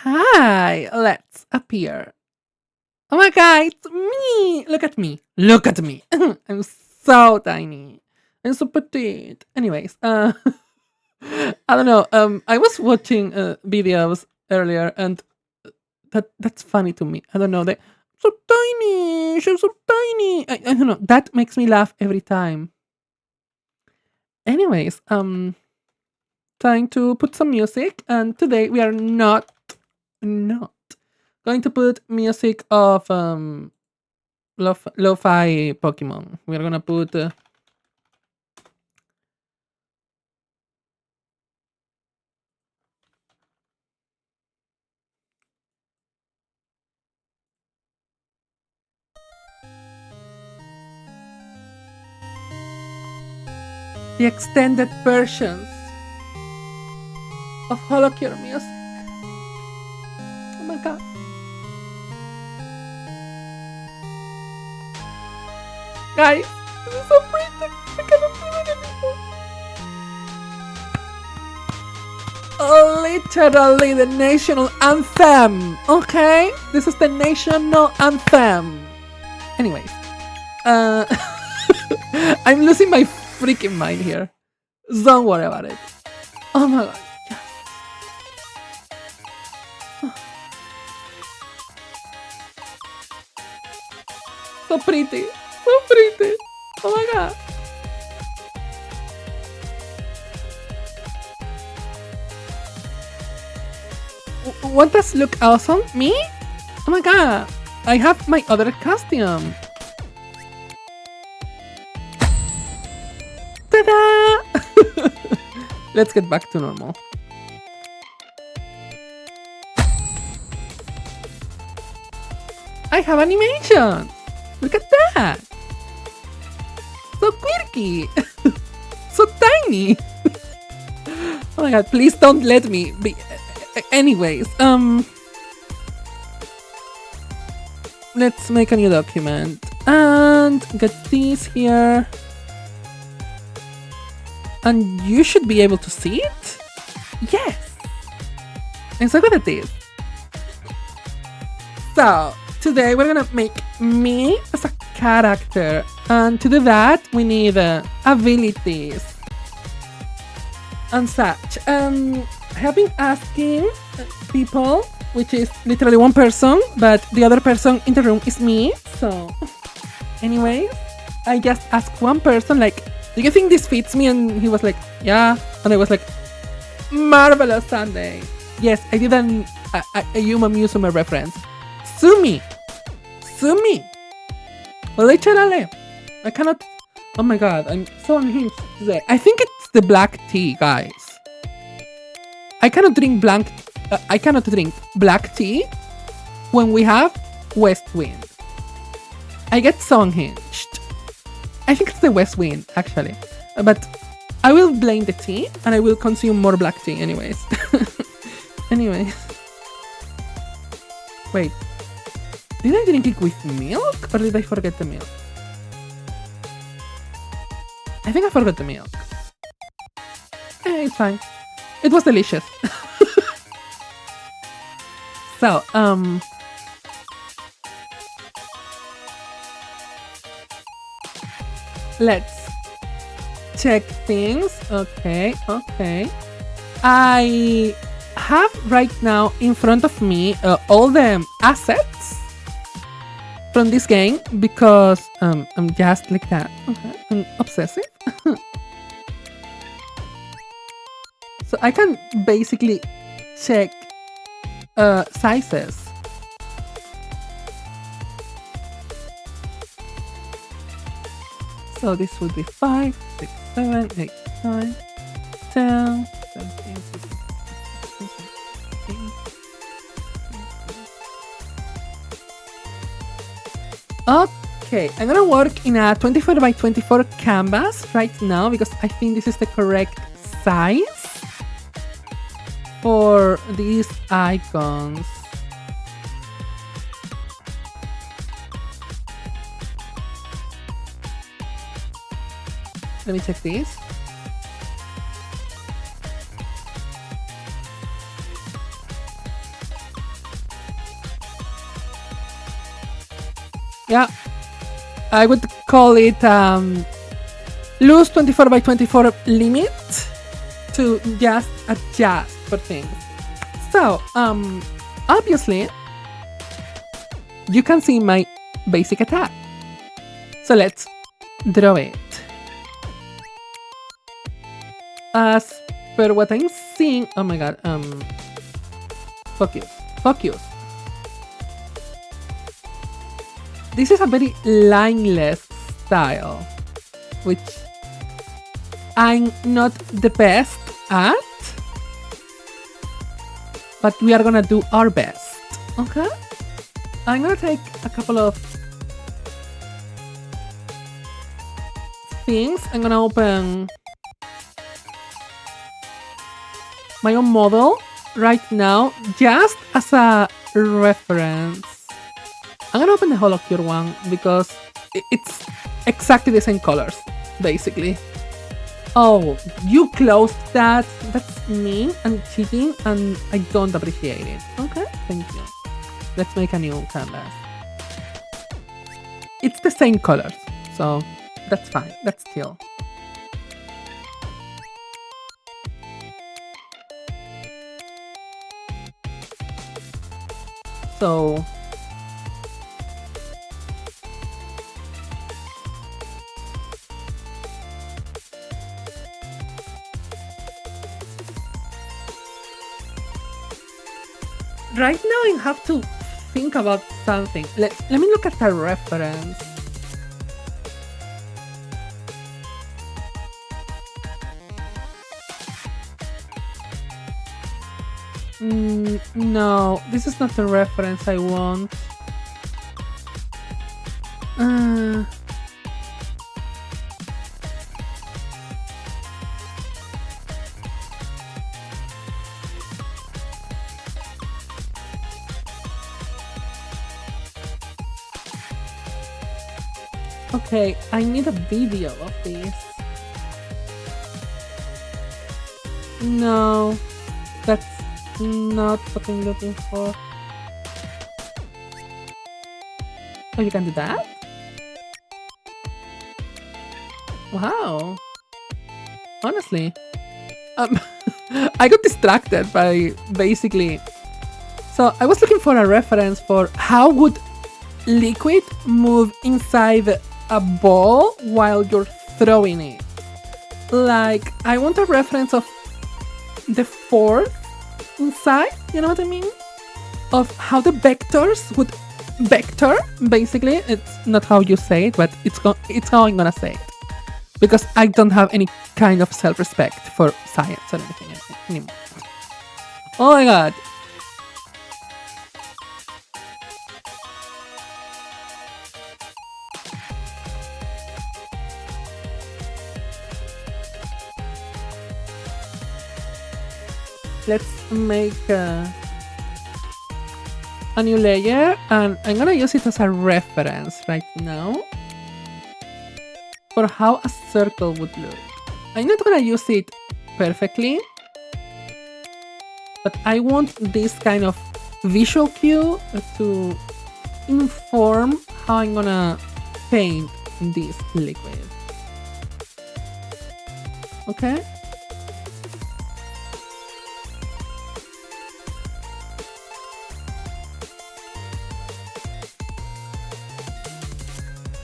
Hi, let's appear. Oh my god, it's me! Look at me. Look at me. I'm so tiny. I'm so petite. Anyways, I don't know. I was watching videos earlier, and that's funny to me. I don't know. They so tiny. She's so tiny. I don't know. That makes me laugh every time. Anyways, trying to put some music, and today we are not going to put music of lo-fi Pokemon. We're gonna put the extended versions of HoloCure music. Oh my god. Guys, this is so pretty. I cannot do it anymore. Oh, literally the national anthem. Okay? This is the national anthem. Anyways, I'm losing my freaking mind here. Don't worry about it. Oh my god. Yes. So pretty. So pretty. Oh my god. What does look awesome? Me? Oh my god. I have my other costume. Ta-da! Let's get back to normal. I have animation. Look at that. So quirky. So tiny. Oh my god, please don't let me be. Anyways, let's make a new document and get this here. And you should be able to see it? Yes! I'm so good at this. So, today we're gonna make me as a character. And to do that, we need abilities and such. I have been asking people, which is literally one person, but the other person in the room is me. So, anyways, I just asked one person, like, do you think this fits me? And he was like, yeah. And I was like, marvelous Sunday. Yes, I did a Yuma Musume reference. Sue me. Sue me. Literally. I cannot. Oh my god, I'm so unhinged today. I think it's the black tea, guys. I cannot drink black tea when we have west wind. I get so unhinged. I think it's the west wind, actually. But I will blame the tea, and I will consume more black tea anyways. Anyways. Wait. Did I drink it with milk, or did I forget the milk? I think I forgot the milk. It's fine. It was delicious. So, let's check things. Okay. I have right now in front of me all the assets from this game because I'm just like that. I'm obsessive. So I can basically check sizes. So this would be 5, 6, 7, 8, 9, 10, 17, 18, 19. Okay, I'm gonna work in a 24 by 24 canvas right now because I think this is the correct size for these icons. Let me check this. Yeah, I would call it loose 24 by 24 limit to just adjust for things. So, obviously, you can see my basic attack. So let's draw it. As per what I'm seeing, oh my god, focus. This is a very lineless style, which I'm not the best at, but we are gonna do our best, okay? I'm gonna take a couple of things. I'm gonna open my own model right now, just as a reference. I'm gonna open the HoloCure one because it's exactly the same colors, basically. Oh, you closed that. That's mean and cheating, and I don't appreciate it. Okay, thank you. Let's make a new canvas. It's the same colors, so that's fine. That's chill. So right now I have to think about something. Let me look at the reference. No, this is not the reference I want. Okay, I need a video of this. No, that's not what I'm looking for. Oh, you can do that? Wow. Honestly. I got distracted by basically... So I was looking for a reference for how would liquid move inside a ball while you're throwing it. Like, I want a reference of the force inside, you know what I mean? Of how the vectors would vector, basically. It's not how you say it, but it's how I'm gonna say it. Because I don't have any kind of self-respect for science or anything anymore. Oh my god. Let's make a new layer, and I'm gonna use it as a reference right now for how a circle would look. I'm not gonna use it perfectly, but I want this kind of visual cue to inform how I'm gonna paint this liquid. Okay?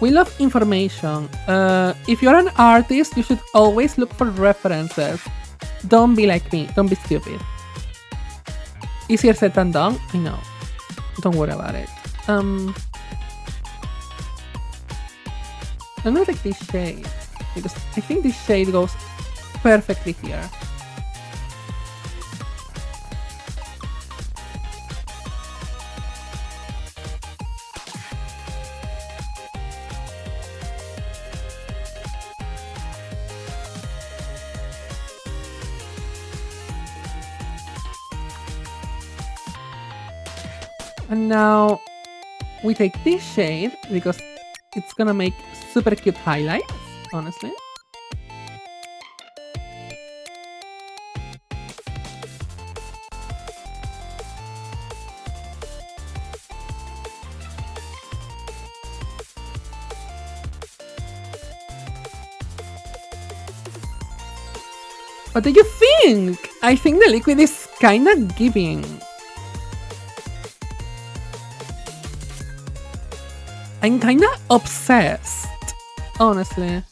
We love information. If you're an artist, you should always look for references. Don't be like me. Don't be stupid. Easier said than done, I know. Don't worry about it. I'm gonna take this shade because I think this shade goes perfectly here. And now we take this shade because it's gonna make super cute highlights, honestly. What do you think? I think the liquid is kinda giving. I'm kinda obsessed, honestly.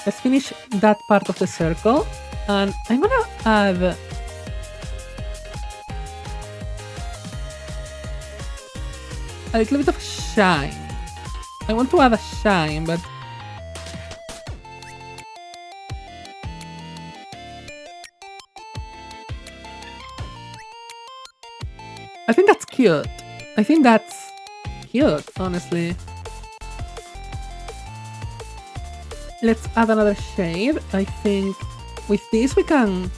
Let's finish that part of the circle, and I'm gonna add a little bit of shine. I want to add a shine, but I think that's cute. I think that's cute, honestly. Let's add another shade. I think with this we can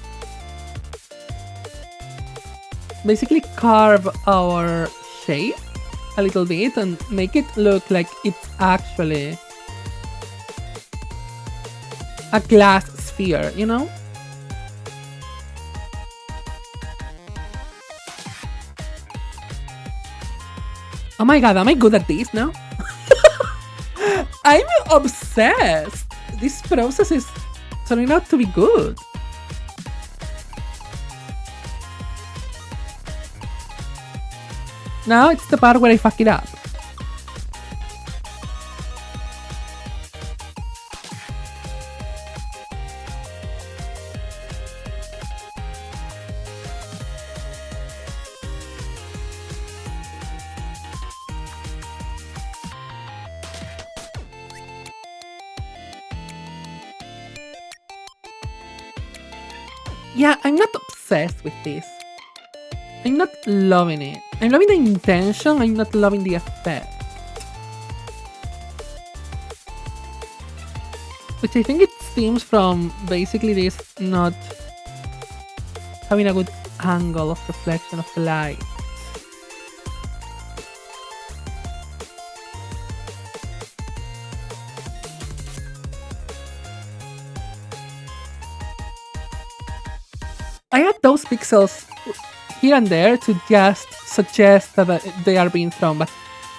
basically carve our shape a little bit and make it look like it's actually a glass sphere, you know? Oh my god, am I good at this now? I'm obsessed! This process is turning out to be good. Now it's the part where I fuck it up. Yeah, I'm not obsessed with this. I'm not loving it. I'm loving the intention, I'm not loving the effect. Which I think it stems from basically this not having a good angle of reflection of the light. I add those pixels here and there to just suggest that they are being thrown, but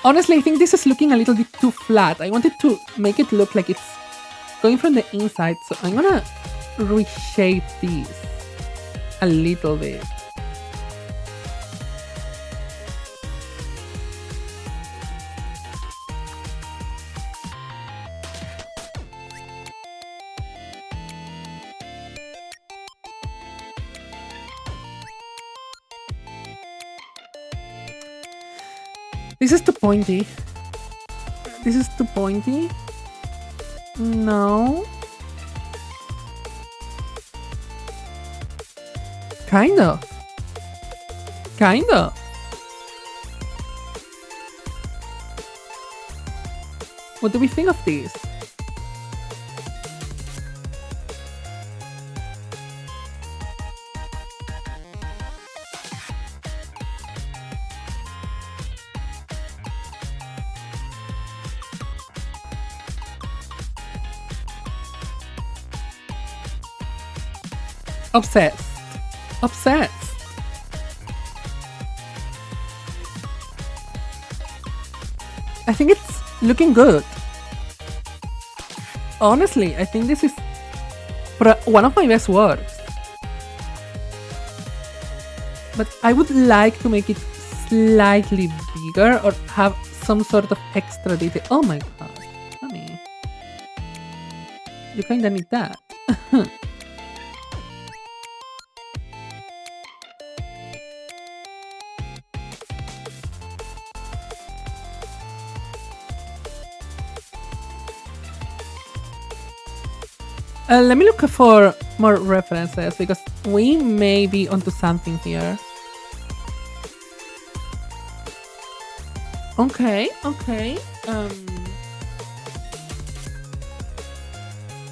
honestly I think this is looking a little bit too flat. I wanted to make it look like it's going from the inside, so I'm gonna reshape these a little bit. This is too pointy. This is too pointy. No. Kinda. Kinda. What do we think of this? Obsessed. Obsessed. I think it's looking good. Honestly, I think this is one of my best works. But I would like to make it slightly bigger or have some sort of extra detail. Oh my god, honey. You kinda need that. Let me look for more references because we may be onto something here. Okay, okay.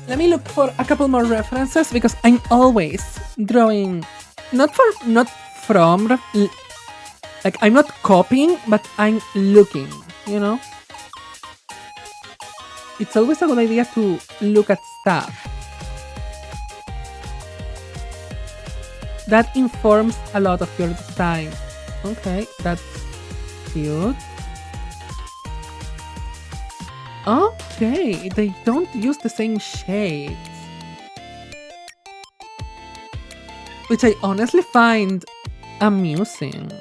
Let me look for a couple more references because I'm always drawing not from like I'm not copying, but I'm looking, you know? It's always a good idea to look at stuff. That informs a lot of your design. Okay, that's cute. Okay, they don't use the same shades. Which I honestly find amusing.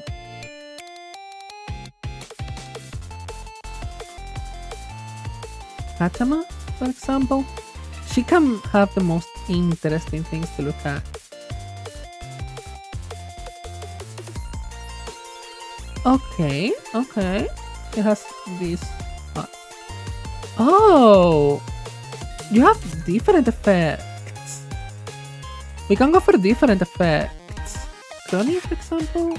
Fatama, for example, she can have the most interesting things to look at. Okay, okay. She has this. Oh, you have different effects. We can go for different effects. Crony, for example.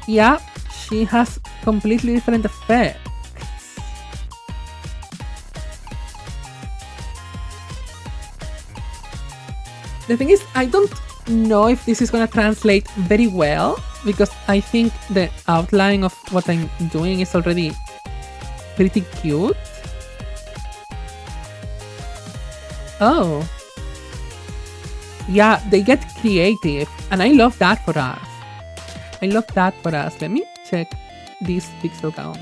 Yeah, she has completely different effects. The thing is, I don't know if this is gonna translate very well because I think the outline of what I'm doing is already pretty cute. Oh. Yeah, they get creative, and I love that for us. I love that for us. Let me check this pixel count.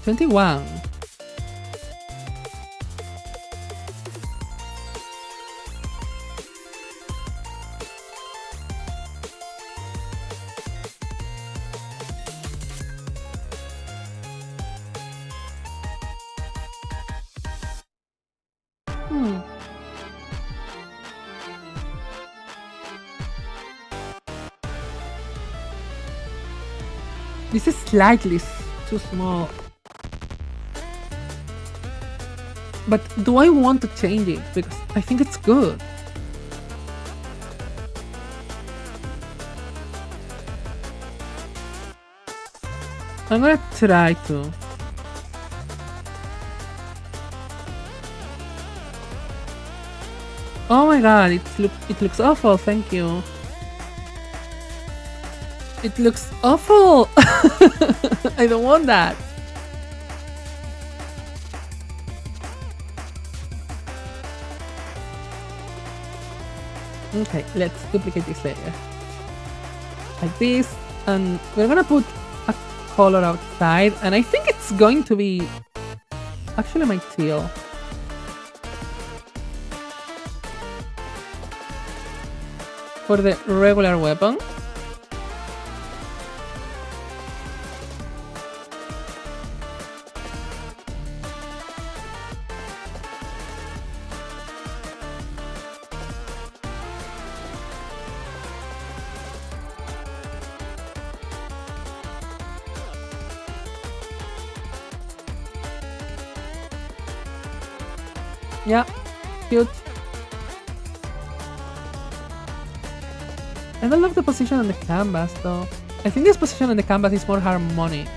$21. This is slightly too small. But do I want to change it? Because I think it's good. I'm gonna try to. Oh my god, it looks awful, thank you. It looks awful! I don't want that. Okay, let's duplicate this layer. Like this, and we're gonna put a color outside, and I think it's going to be actually my teal. For the regular weapon. Yeah, cute. I don't love the position on the canvas though. I think this position on the canvas is more harmonic.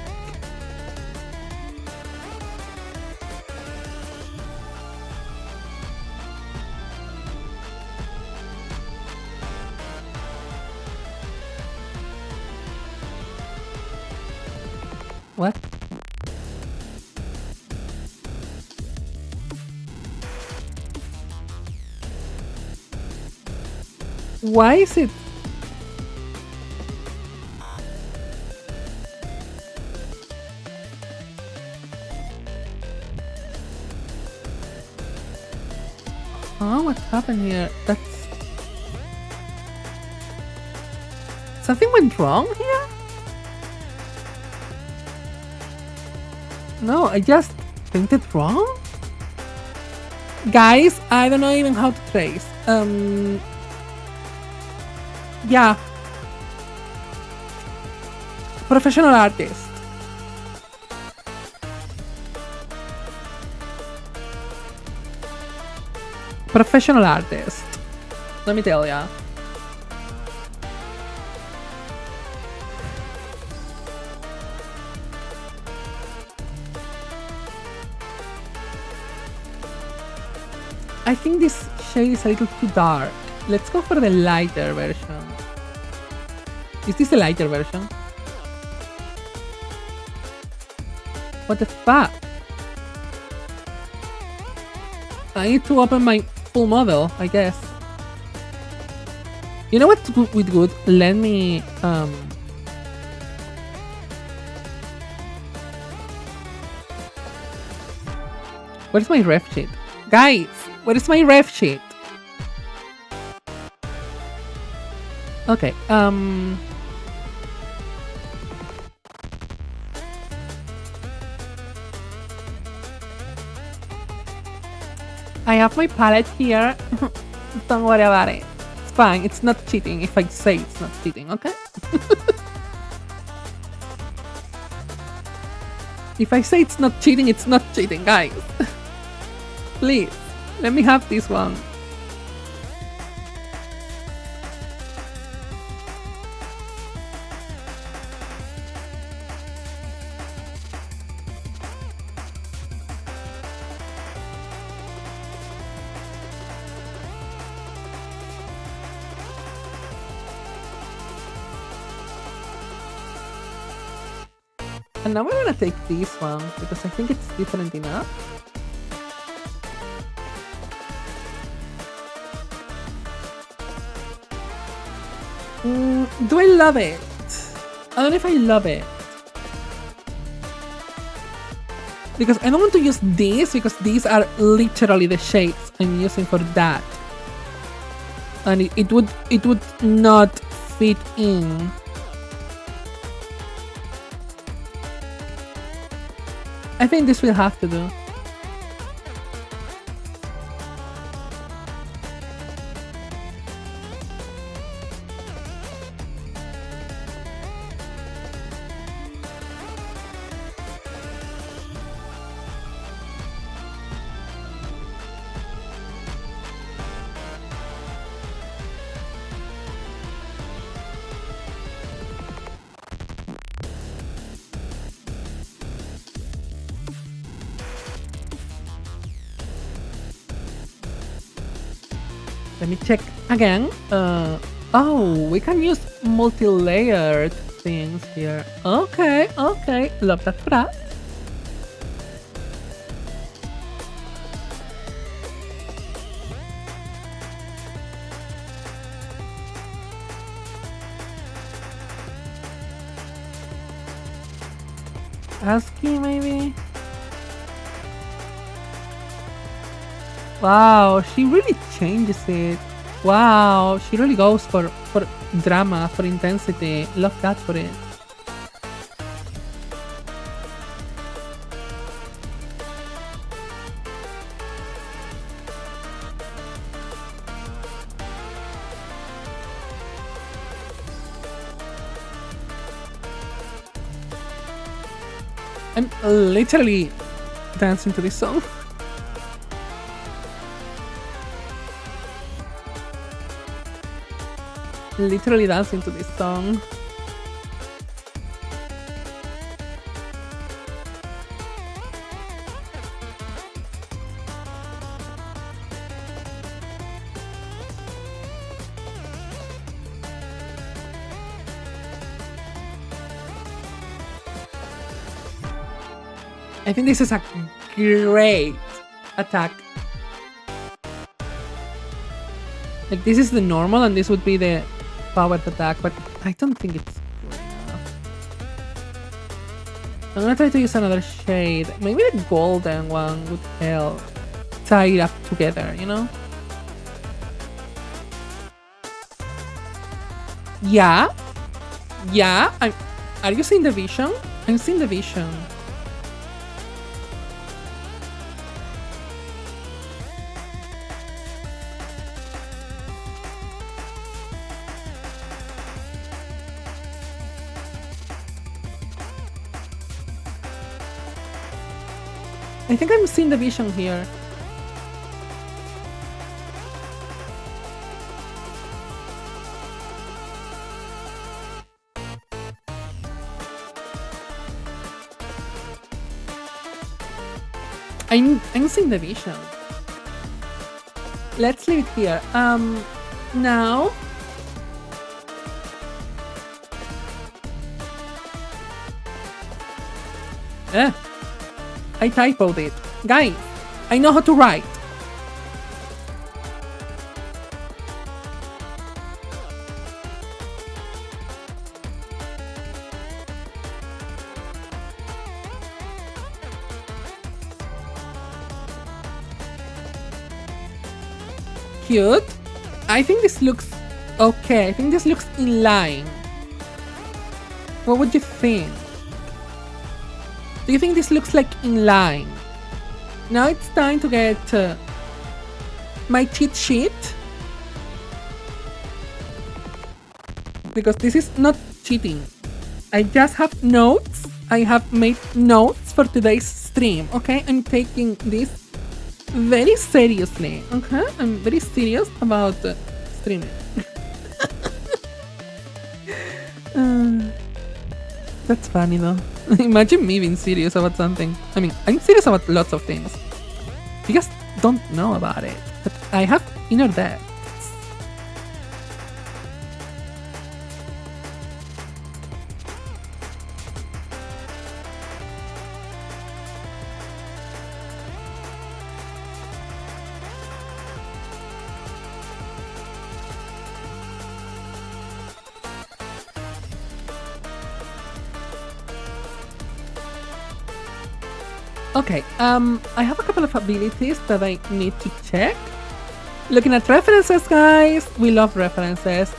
What? Why is it? Oh, what happened here? That's... Something went wrong here? No, I just painted wrong? Guys, I don't know even how to trace. Yeah. Professional artist. Professional artist. Let me tell ya. I think this shade is a little too dark. Let's go for the lighter version. Is this the lighter version? What the fuck? I need to open my full model, I guess. You know what's good? Let me where's my ref sheet? Guys, where is my ref sheet? Okay, I have my palette here. Don't worry about it. It's fine. It's not cheating if I say it's not cheating, okay? If I say it's not cheating, guys. Please, let me have this one. And now I'm gonna take this one because I think it's different enough. Do I love it? I don't know if I love it. Because I don't want to use these because these are literally the shades I'm using for that. And it would not fit in. I think this will have to do. Let me check again. Oh, we can use multi-layered things here. Okay, okay. Love that for us. ASCII maybe? Wow, she really changes it. Wow, she really goes for drama, for intensity. Love that for it. I'm literally dancing to this song. Literally dancing to this song. I think this is a great attack. Like this is the normal and this would be the powered attack, but I don't think it's good enough. I'm gonna try to use another shade. Maybe the golden one would help tie it up together, you know? Yeah. Yeah. Are you seeing the vision? I'm seeing the vision. I think I'm seeing the vision here. I'm seeing the vision. Let's leave it here. now. I typoed it. Guys, I know how to write. Cute. I think this looks okay. I think this looks in line. What would you think? Do you think this looks like in line? Now it's time to get my cheat sheet. Because this is not cheating. I just have notes. I have made notes for today's stream, okay? I'm taking this very seriously, okay? I'm very serious about streaming. That's funny though. Imagine me being serious about something. I mean, I'm serious about lots of things. You guys don't know about it, but I have inner depths. Okay, I have a couple of abilities that I need to check. Looking at references, guys, we love references.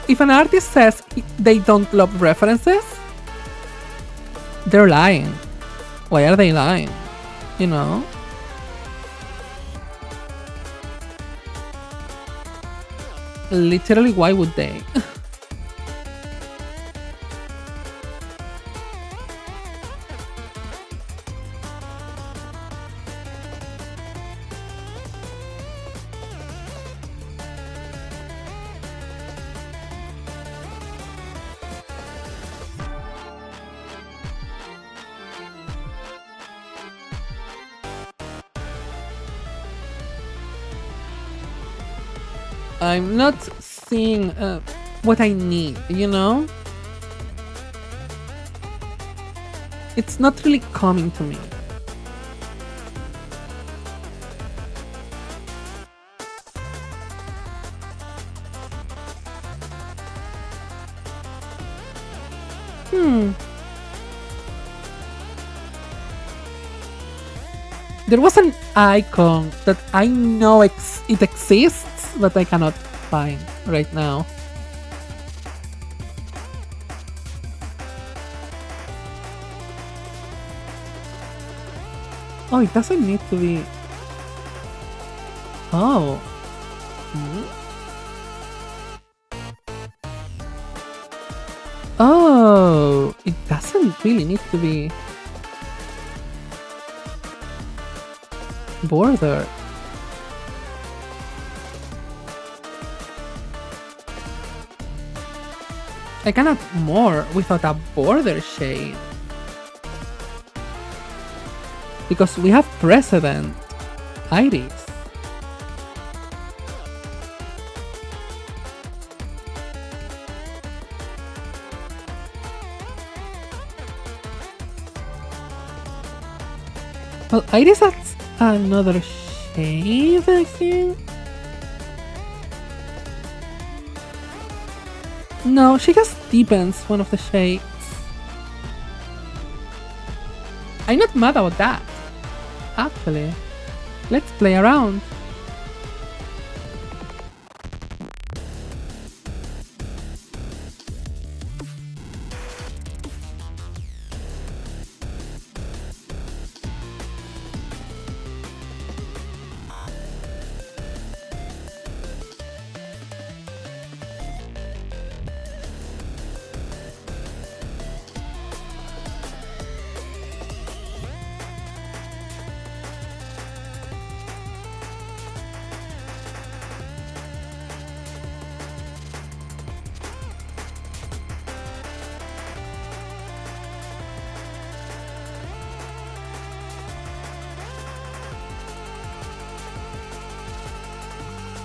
If an artist says they don't love references, they're lying. Why are they lying? You know? Literally, why would they? I'm not seeing what I need, you know? It's not really coming to me. There was an icon that I know it exists, but I cannot find right now. Oh, it doesn't need to be... Oh. Oh, it doesn't really need to be border. I can add more without a border shade. Because we have precedent. Iris. Well, Iris adds another shade, I think. No, she just deepens one of the shades. I'm not mad about that. Actually, let's play around.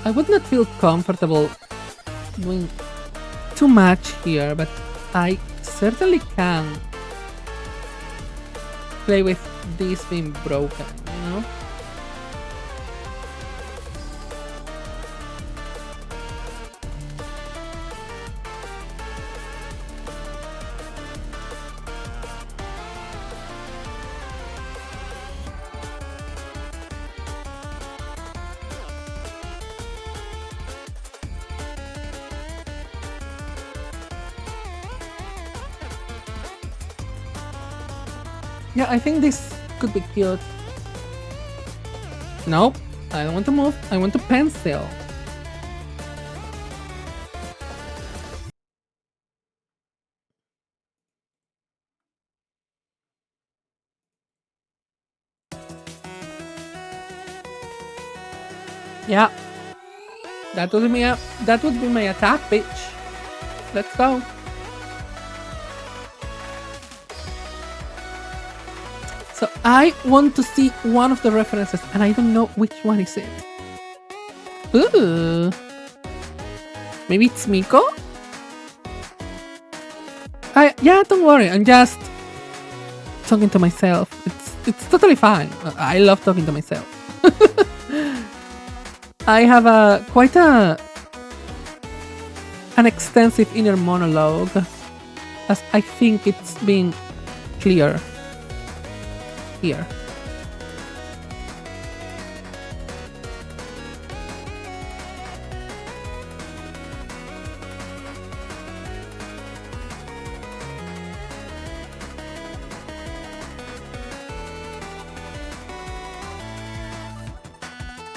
I would not feel comfortable doing too much here, but I certainly can play with this being broken, you know? Yeah, I think this could be cute. Nope, I don't want to move. I want to pencil. Yeah, that would be my attack, bitch. Let's go. So I want to see one of the references, and I don't know which one is it. Ooh. Maybe it's Miko? Yeah, don't worry. I'm just talking to myself. It's totally fine. I love talking to myself. I have quite an extensive inner monologue, as I think it's been clear here.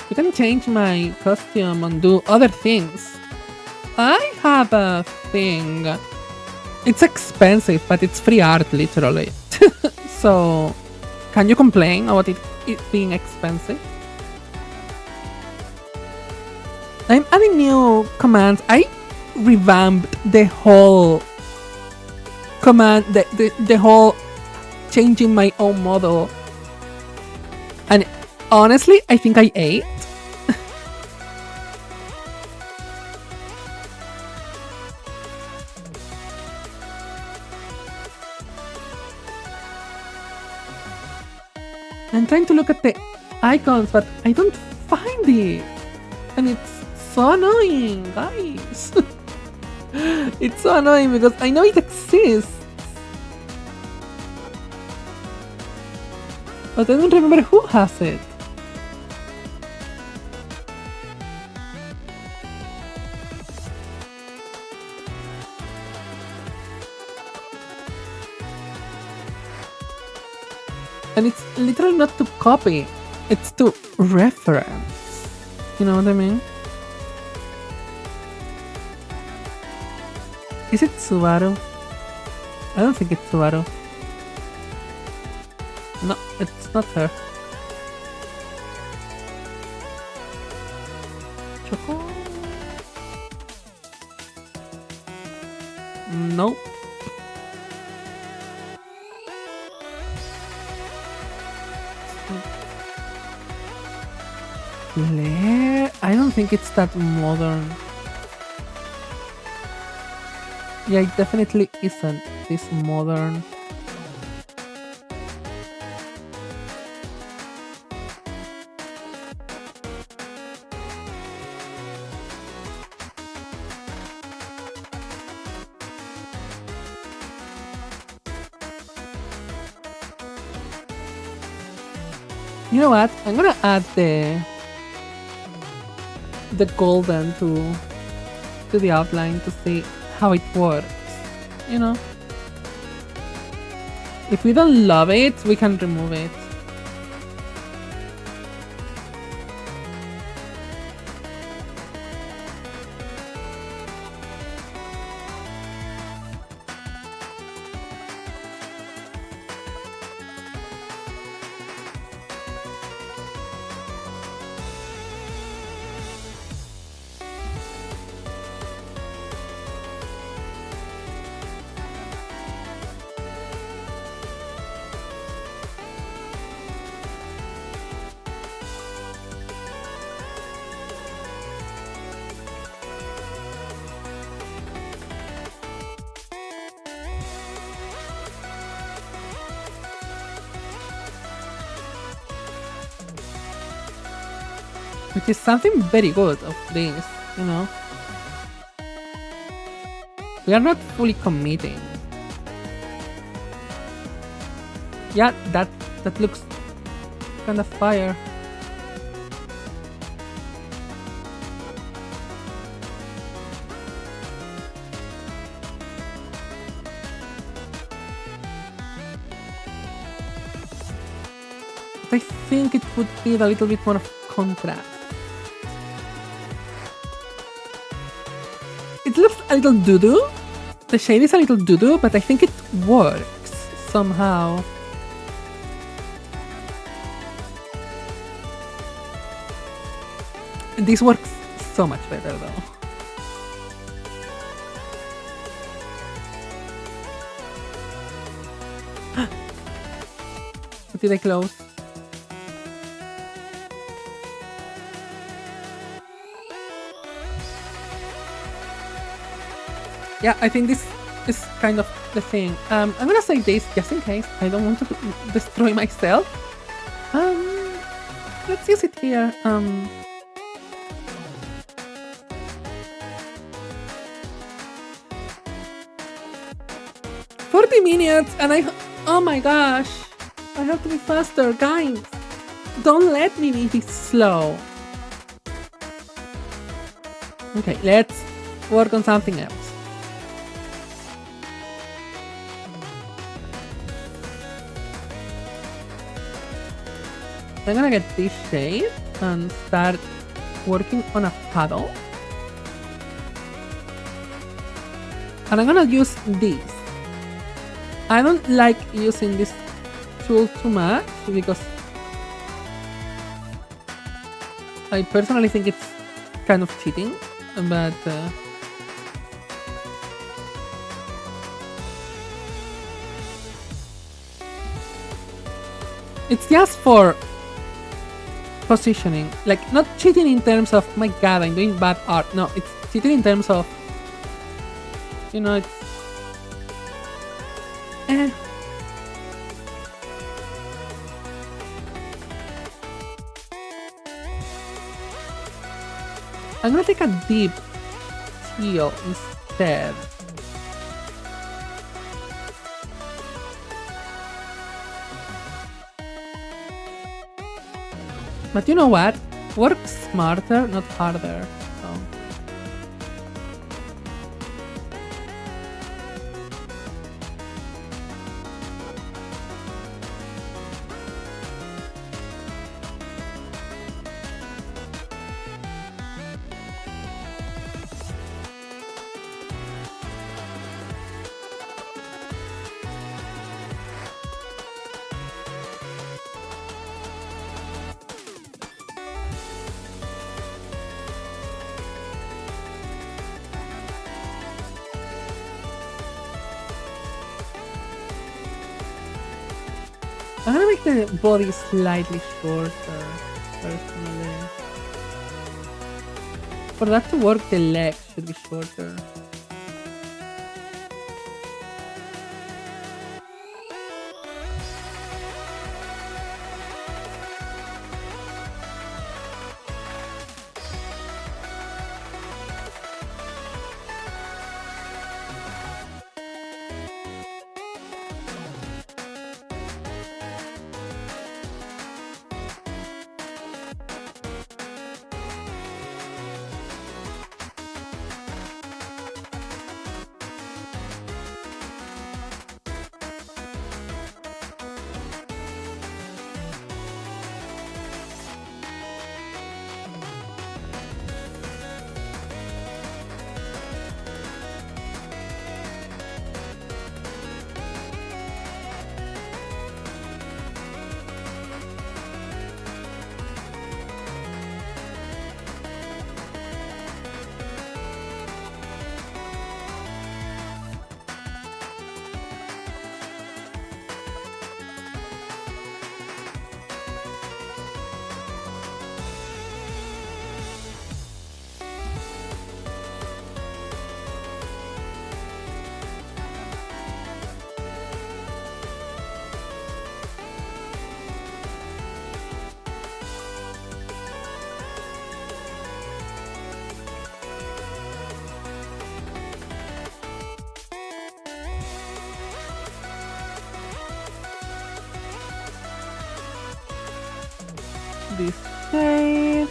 You can change my costume and do other things. I have a thing. It's expensive, but it's free art, literally. So, can you complain about it being expensive? I'm adding new commands. I revamped the whole command, the whole changing my own model. And honestly, I think I ate. I'm trying to look at the icons, but I don't find it. And it's so annoying, guys. It's so annoying because I know it exists. But I don't remember who has it. And it's literally not to copy, it's to reference. You know what I mean? Is it Subaru? I don't think it's Subaru. No, it's not her. Choco? Nope. Claire? I don't think it's that modern. Yeah, it definitely isn't this modern. You know what? I'm gonna add the golden to the outline to see how it works. You know, if we don't love it, we can remove it. which is something very good of this, you know. We are not fully committing. Yeah, that looks kind of fire. I think it would need a little bit more of contrast. It looks a little doo-doo. The shade is a little doo-doo, but I think it works somehow. This works so much better though. What did I close? Yeah, I think this is kind of the thing. I'm gonna say this just in case I don't want to destroy myself. Let's use it here. 40 minutes and oh my gosh, I have to be faster, guys. Don't let me be this slow. Okay, let's work on something else. I'm gonna get this shade and start working on a paddle. And I'm gonna use this. I don't like using this tool too much because I personally think it's kind of cheating, but it's just for positioning, like not cheating in terms of oh my god I'm doing bad art. No, it's cheating in terms of, you know, it's I'm gonna take a deep teal instead. But you know what? Work smarter, not harder. So. I'm gonna make the body slightly shorter, personally. For that to work, the legs should be shorter. this shade.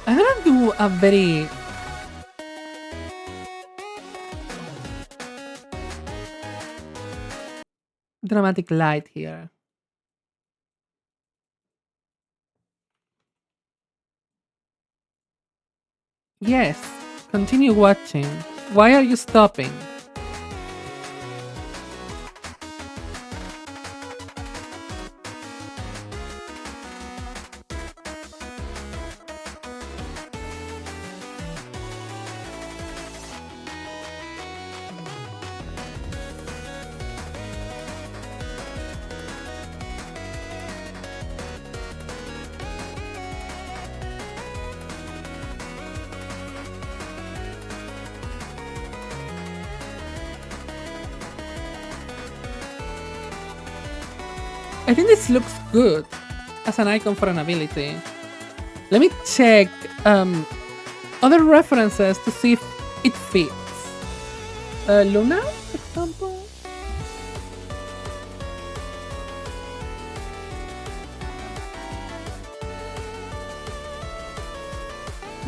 I'm gonna do a very dramatic light here. Yes, continue watching. Why are you stopping? I think this looks good as an icon for an ability. Let me check other references to see if it fits. Luna, for example.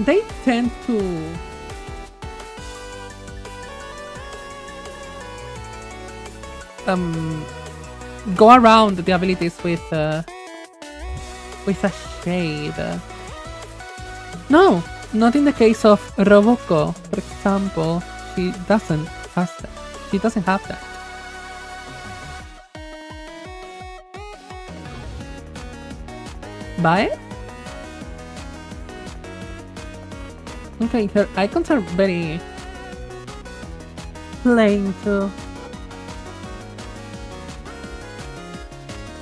They tend to go around the abilities with a shade. No, not in the case of Roboco, for example. She doesn't have that. She doesn't have that. Buy it? Okay, her icons are very plain too.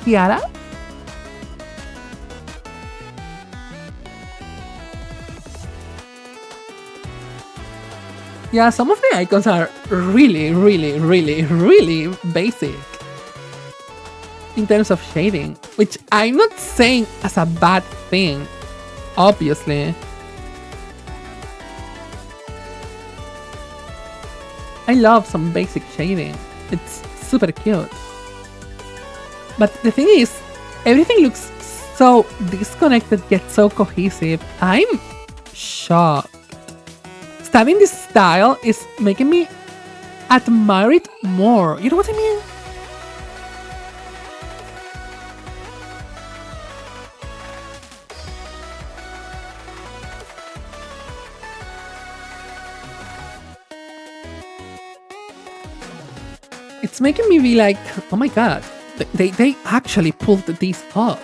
Kiara? Yeah, some of the icons are really, really, really, really basic in terms of shading, which I'm not saying as a bad thing, obviously. I love some basic shading. It's super cute. But the thing is, everything looks so disconnected yet so cohesive. I'm shocked. Studying this style is making me admire it more. You know what I mean? It's making me be like, oh my god, they actually pulled this off.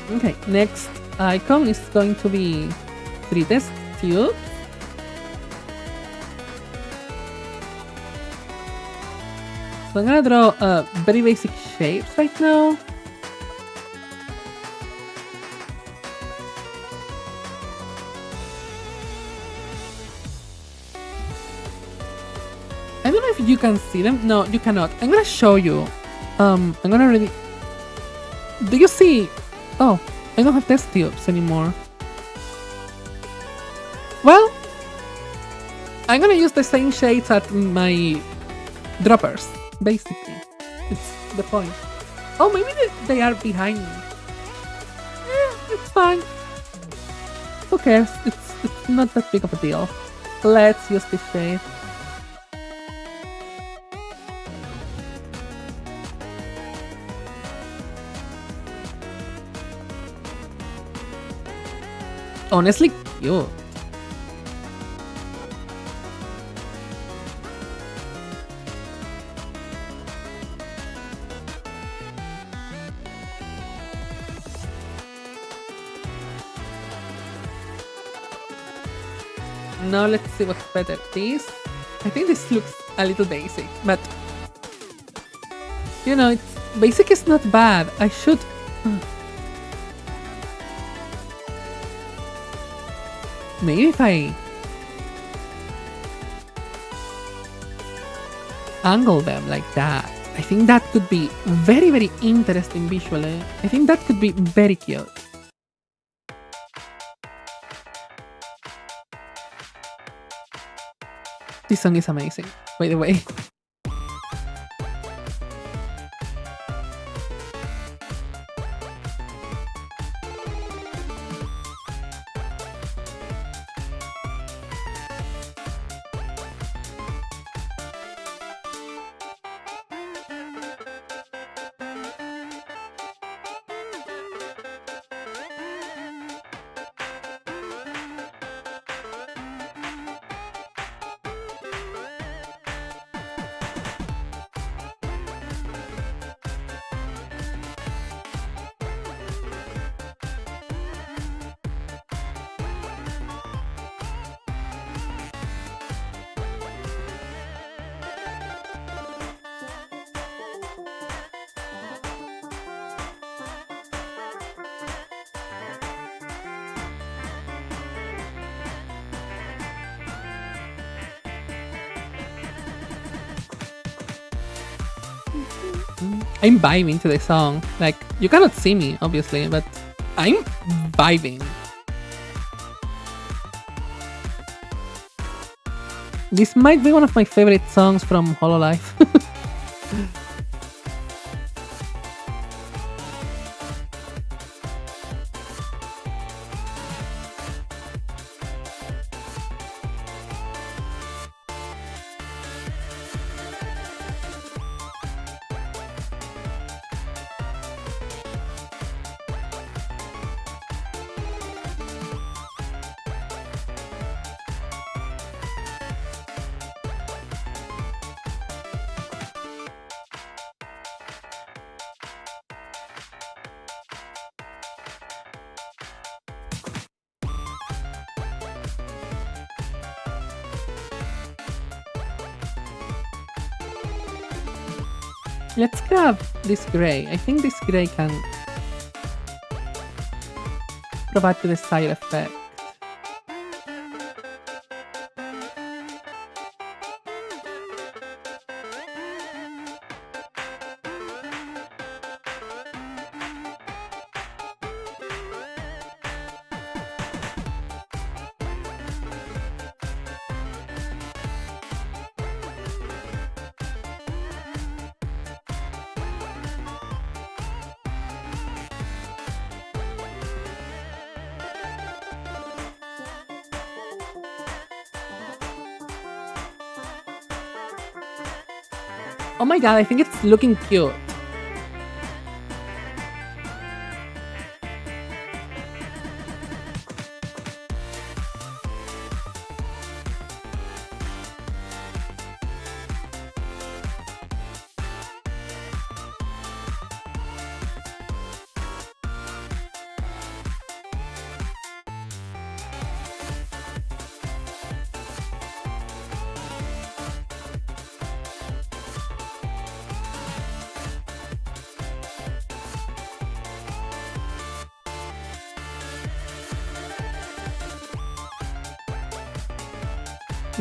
Okay, next icon is going to be 3 test tube. So I'm gonna draw very basic shapes right now. I don't know if you can see them. No, you cannot. I'm gonna show you. I'm gonna really. Do you see? Oh, I don't have test tubes anymore. Well, I'm gonna use the same shades at my droppers, basically. It's the point. Oh, maybe they are behind me. It's fine. Who cares? It's not that big of a deal. Let's use this shade. Honestly, cute. Now let's see what's better. This? I think this looks a little basic, but you know, it's basic is not bad. I should. Maybe if I angle them like that, I think that could be very, very interesting visually. I think that could be very cute. This song is amazing, by the way. I'm vibing to the song. Like, you cannot see me, obviously, but I'm vibing. This might be one of my favorite songs from Hololive. Let's grab this gray. I think this gray can provide the desired effect. Oh my god, I think it's looking cute.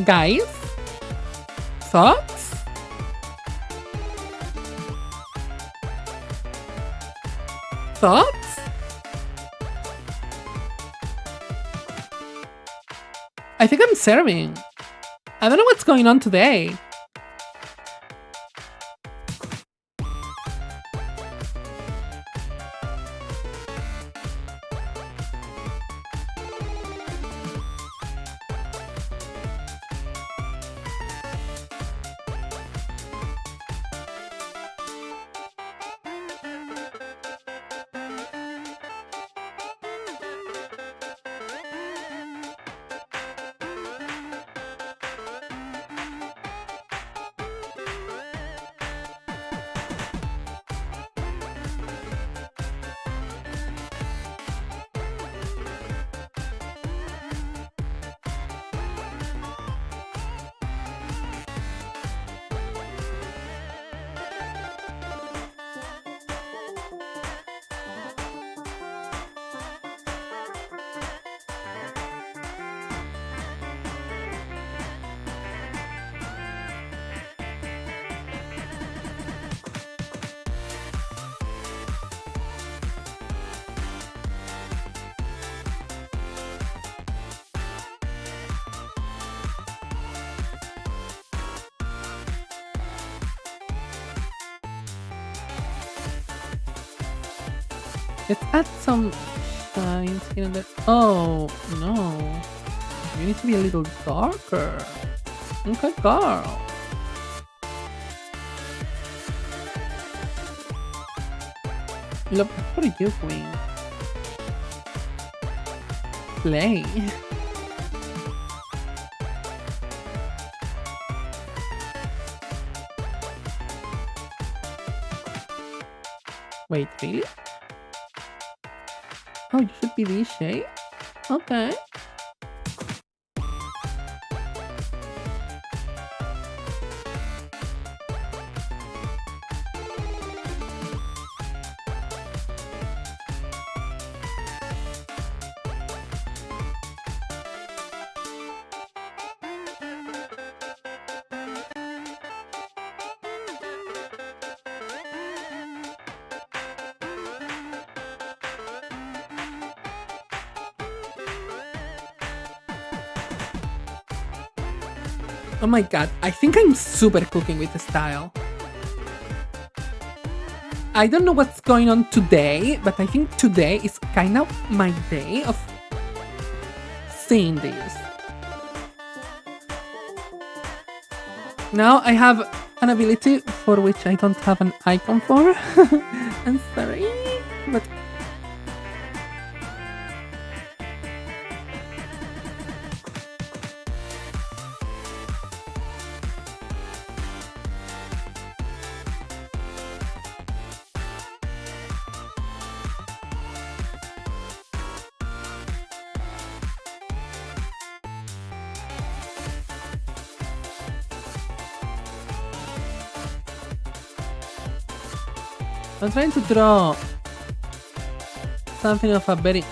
Guys, thoughts? Thoughts? I think I'm serving. I don't know what's going on today. Let's add some lines here and there. Oh, no. You need to be a little darker. Okay, girl. Look, what are you doing? Play. Wait, really? Oh, you should be this shape? Okay. Oh my god, I think I'm super cooking with the style. I don't know what's going on today, but I think today is kind of my day of seeing this. Now I have an ability for which I don't have an icon for. I'm sorry, but I'm trying to draw something of a very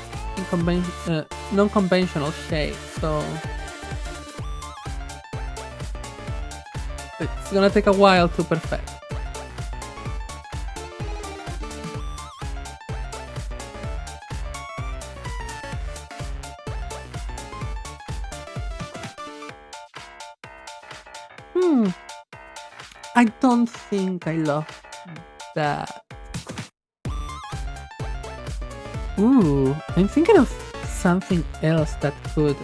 non-conventional shape, so it's gonna take a while to perfect. I don't think I love that. Ooh, I'm thinking of something else that could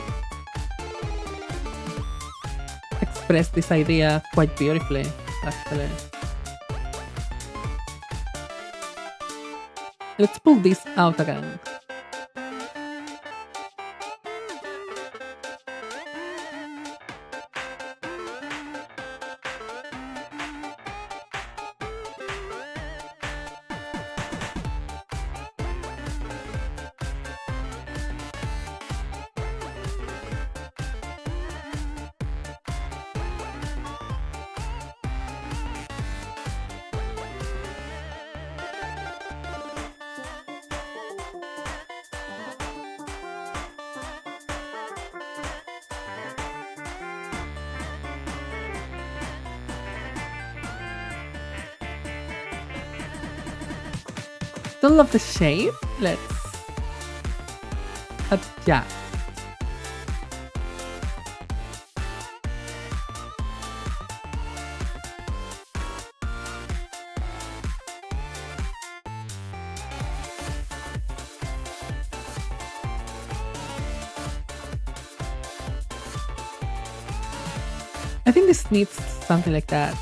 express this idea quite beautifully, actually. Let's pull this out again. don't love the shape. Let's adjust. I think this needs something like that.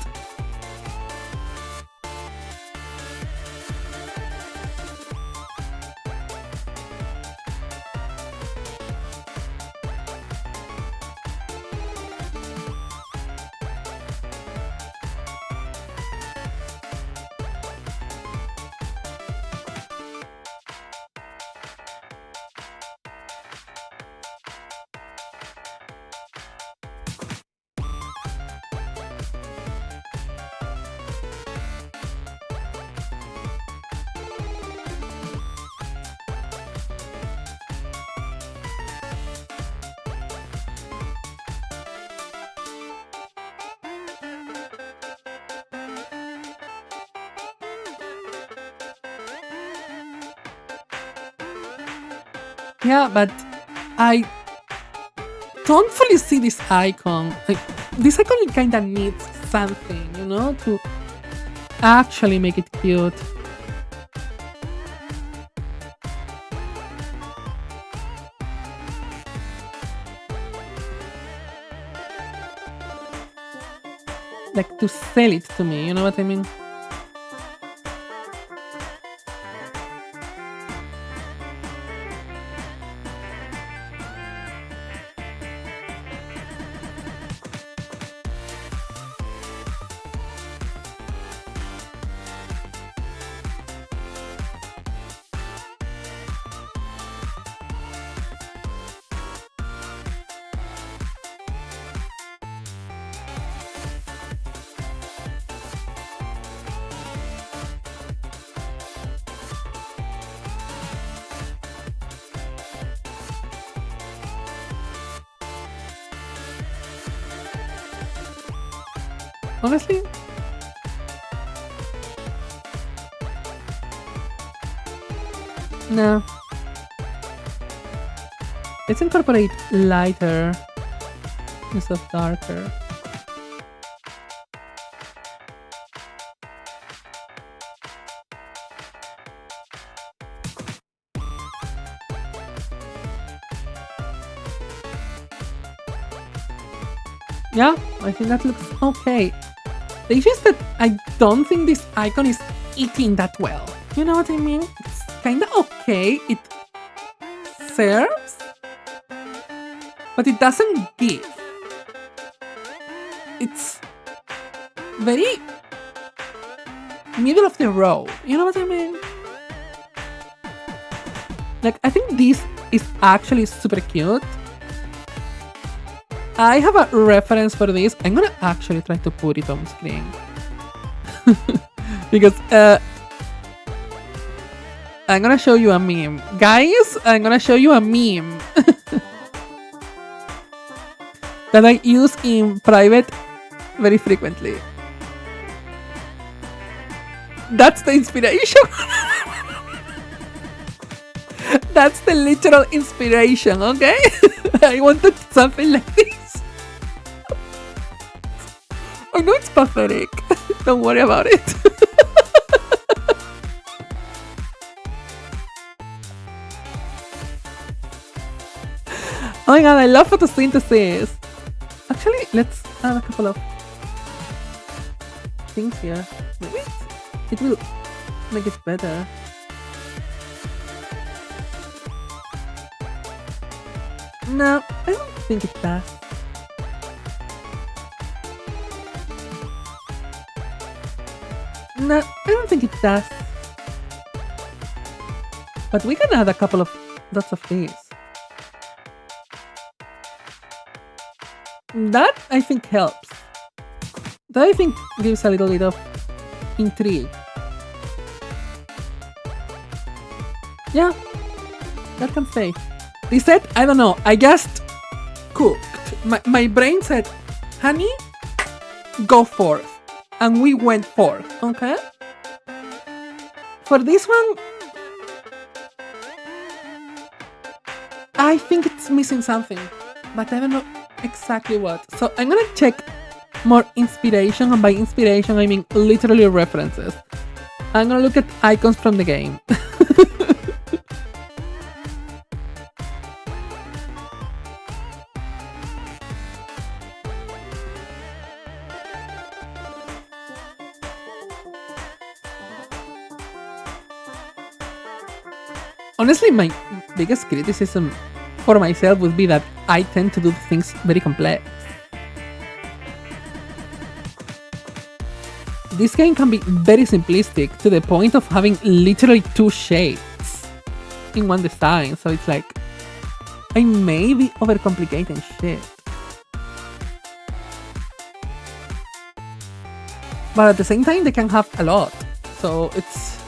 Yeah, but I don't fully see this icon. Like, this icon kind of needs something, you know, to actually make it cute. Like, to sell it to me, you know what I mean? Honestly, no. Let's incorporate lighter instead of darker. Yeah, I think that looks okay. The issue is that I don't think this icon is eating that well. You know what I mean? It's kind of okay. It serves, but it doesn't give. It's very middle of the road. You know what I mean? Like, I think this is actually super cute. I have a reference for this. I'm gonna actually try to put it on screen. Because I'm gonna show you a meme. Guys, I'm gonna show you a meme that I use in private very frequently. That's the inspiration. That's the literal inspiration, okay? I wanted something like this. I know it's pathetic. Don't worry about it. Oh my god, I love photosynthesis. Actually, let's add a couple of things here. Maybe it will make it better. No, I don't think it does. No, I don't think it does. But we can add a couple of dots of these. That, I think, helps. That, I think, gives a little bit of intrigue. Yeah, that can stay. They said, I don't know, I just cooked. My brain said, honey, go forth. And we went forth, okay? For this one, I think it's missing something, but I don't know exactly what. So I'm gonna check more inspiration, and by inspiration I mean literally references. I'm gonna look at icons from the game. Honestly, my biggest criticism for myself would be that I tend to do things very complex. This game can be very simplistic to the point of having literally 2 shades in one design, so it's like I may be overcomplicating shit. But at the same time, they can have a lot, so it's...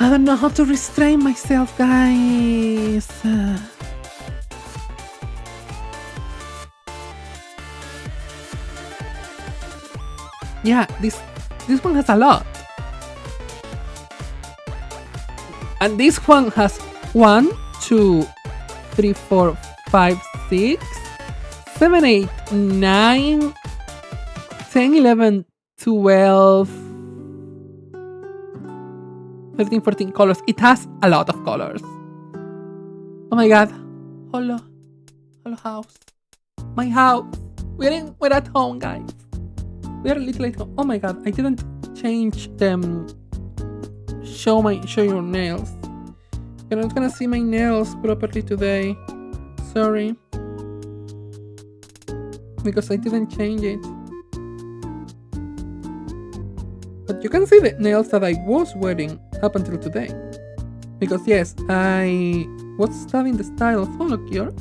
I don't know how to restrain myself, guys. Yeah, this one has a lot. And this one has 1, 2, 3, 4, 5, 6, 7, 8, 9, 10, 11, 12, 13, 14 colors. It has a lot of colors. Oh my god. Hello house. My house. We're at home, guys. We are literally at home. Oh my god, I didn't change them. Show your nails. You're not gonna see my nails properly today. Sorry. Because I didn't change it. But you can see the nails that I was wearing up until today. Because yes, I was studying the style of HoloCure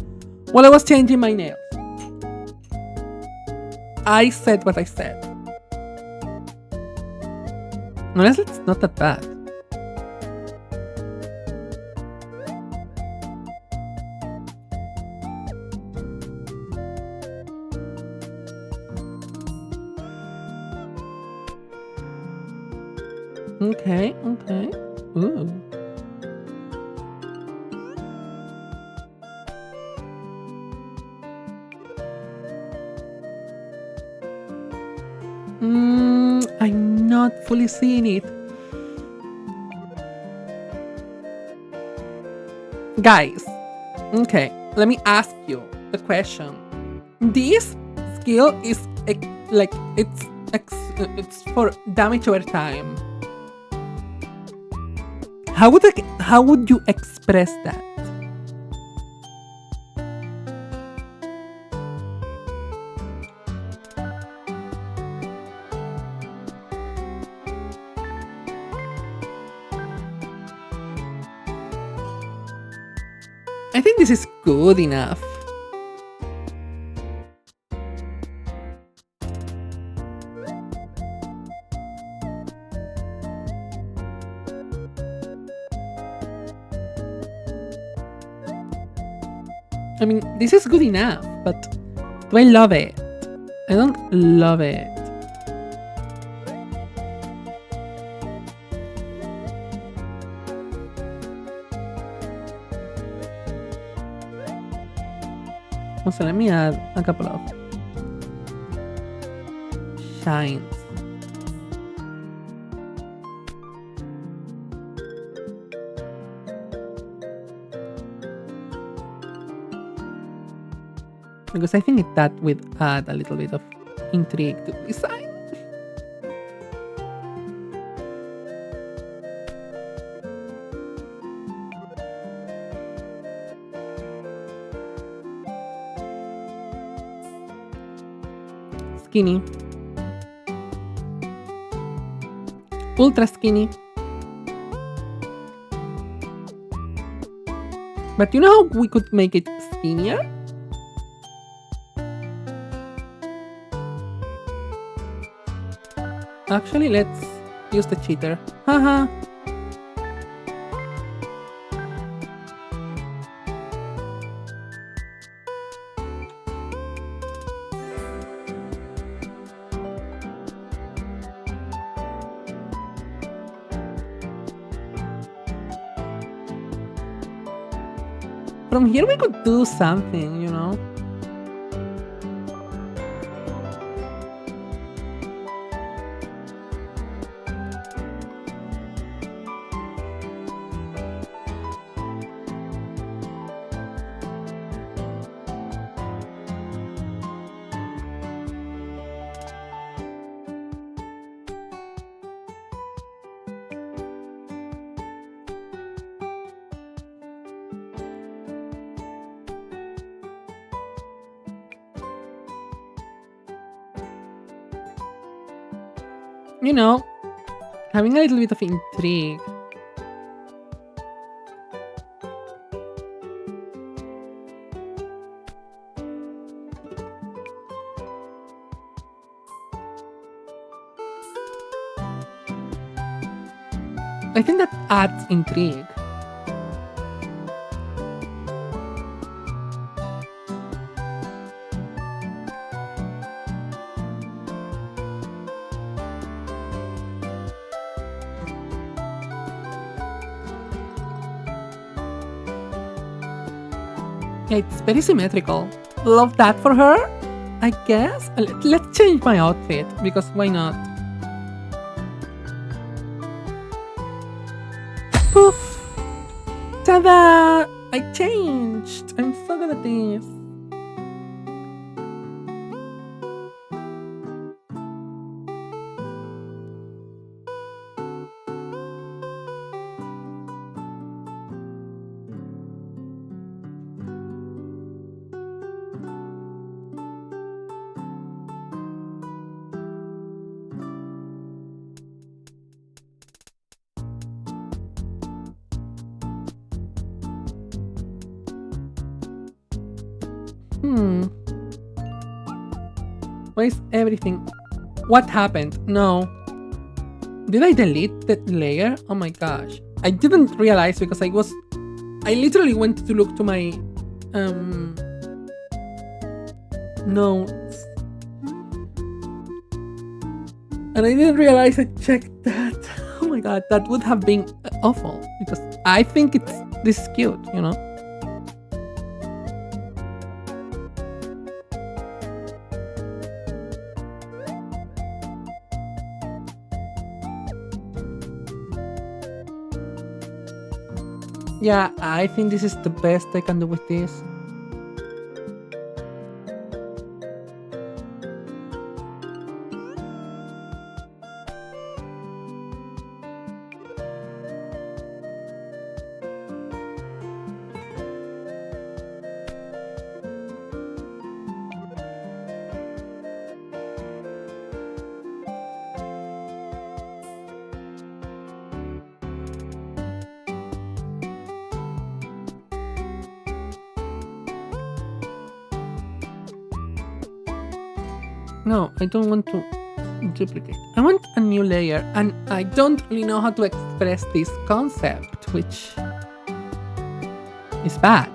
while I was changing my nails. I said what I said. Honestly, it's not that bad. Okay. Ooh. I'm not fully seeing it. Guys, okay, let me ask you the question. This skill is it's for damage over time. How would you express that? I think this is good enough. I mean, this is good enough, but do I love it? I don't love it. So let me add a couple of shines. Because I think that would add a little bit of intrigue to the design. Skinny. Ultra skinny. But you know how we could make it skinnier? Actually, let's use the cheater. Haha. From here we could do something, you know? You know, having a little bit of intrigue. I think that adds intrigue. Yeah, it's very symmetrical. Love that for her, I guess. Let's change my outfit, because why not? Poof! Ta-da! I changed! I'm so good at this. Why is everything? What happened? No. Did I delete that layer? Oh my gosh. I didn't realize because I literally went to look to my notes. And I didn't realize I checked that. Oh my god, that would have been awful because I think this is cute, you know? Yeah, I think this is the best I can do with this. No, I don't want to duplicate. I want a new layer, and I don't really know how to express this concept, which is bad.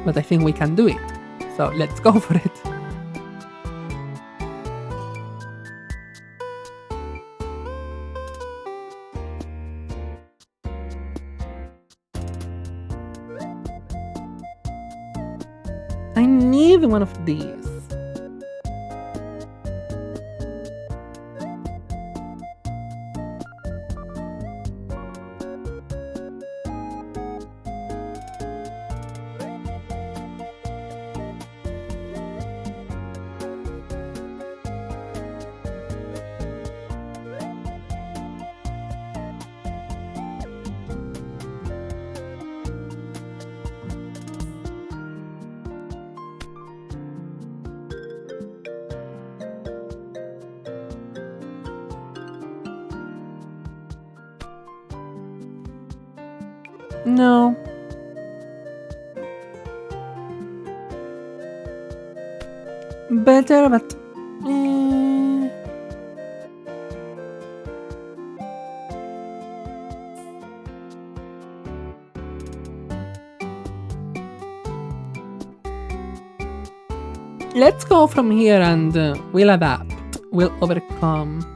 But I think we can do it. So let's go for it. I need one of these. No. Better, but... Let's go from here and we'll adapt. We'll overcome.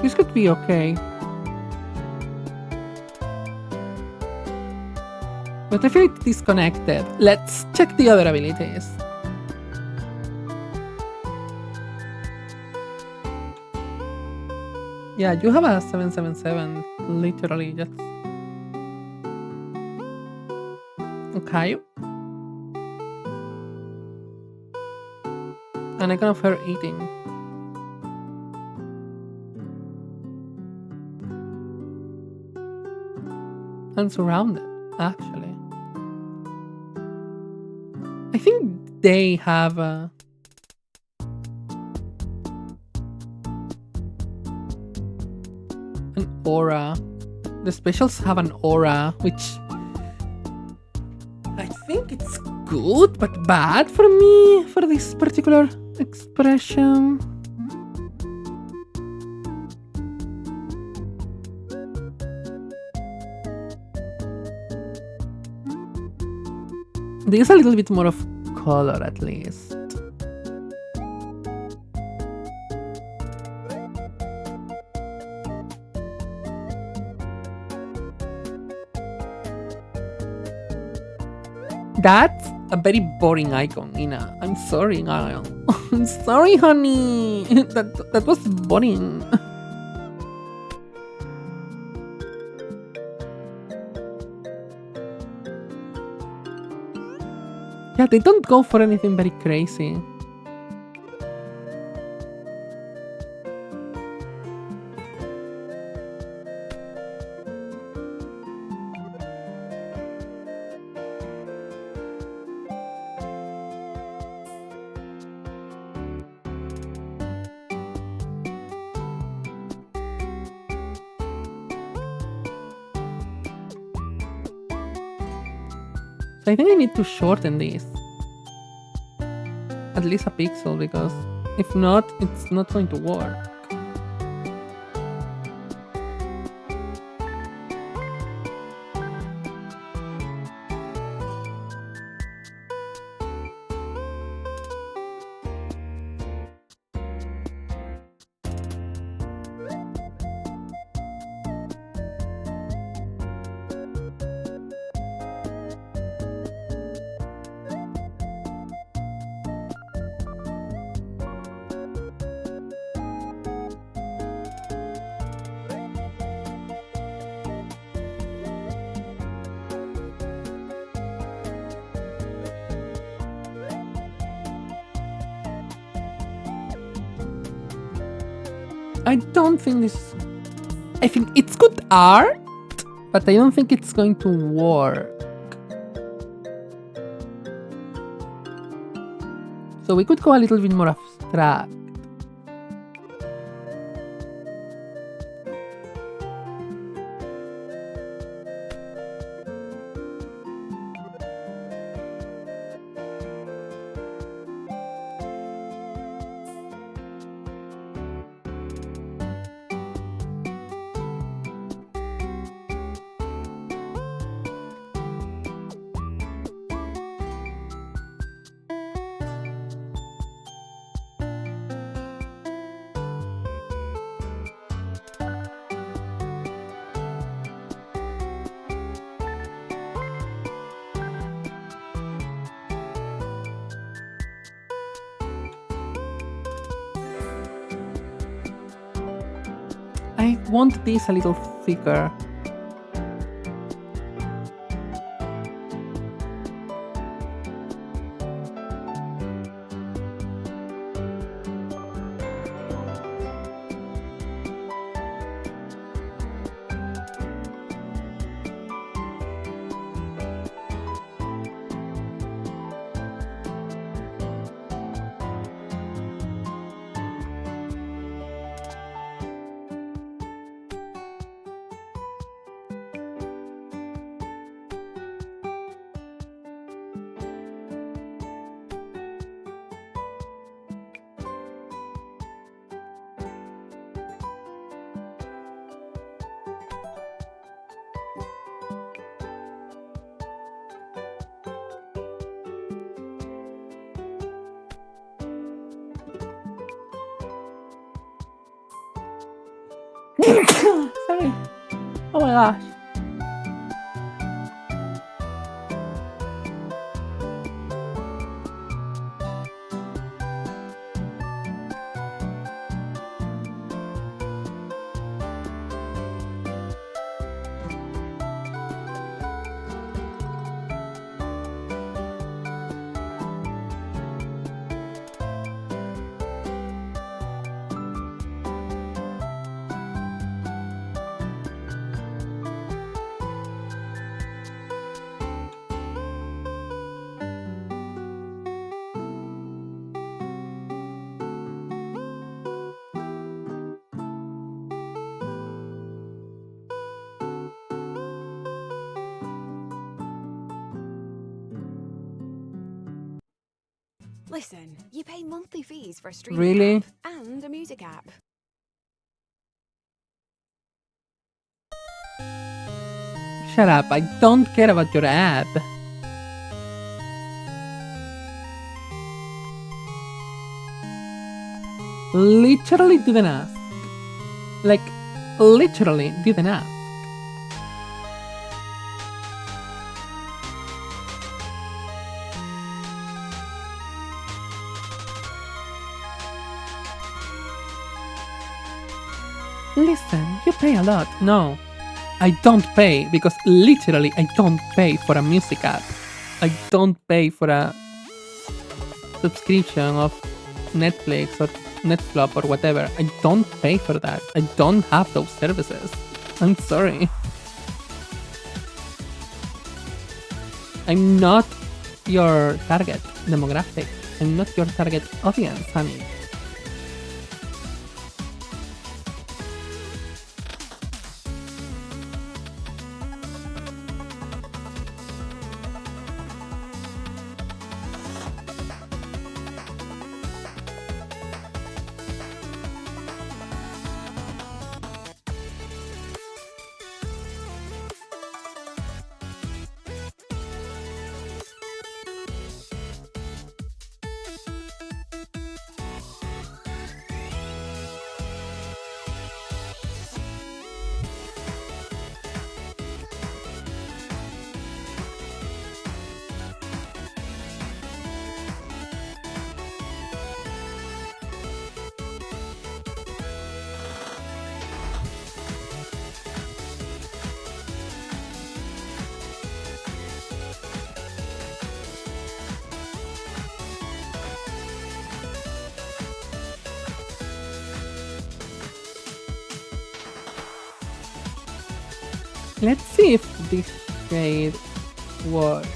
This could be okay. But I feel it's disconnected. Let's check the other abilities. Yeah, you have a 777, literally just. Okay. And I can offer eating. I'm surrounded, actually. I think they have an aura. The specials have an aura, which I think it's good but bad for me for this particular expression. There's a little bit more of color at least. That's a very boring icon, Ina. I'm sorry, Gael. I'm sorry, honey. That was boring. Yeah, they don't go for anything very crazy. So I think I need to shorten this. At least a pixel, because if not, it's not going to work. I don't think this. I think it's good art, but I don't think it's going to work. So we could go a little bit more abstract. I want this a little thicker. Sorry. Oh my gosh. Listen, you pay monthly fees for a streaming Really? app and a music app. Shut up, I don't care about your app. Literally didn't ask. Like, literally didn't ask. Listen, you pay a lot. No, I don't pay because literally I don't pay for a music app. I don't pay for a subscription of Netflix or Netflix or whatever. I don't pay for that. I don't have those services. I'm sorry. I'm not your target demographic. I'm not your target audience, honey. Let's see if this shade works.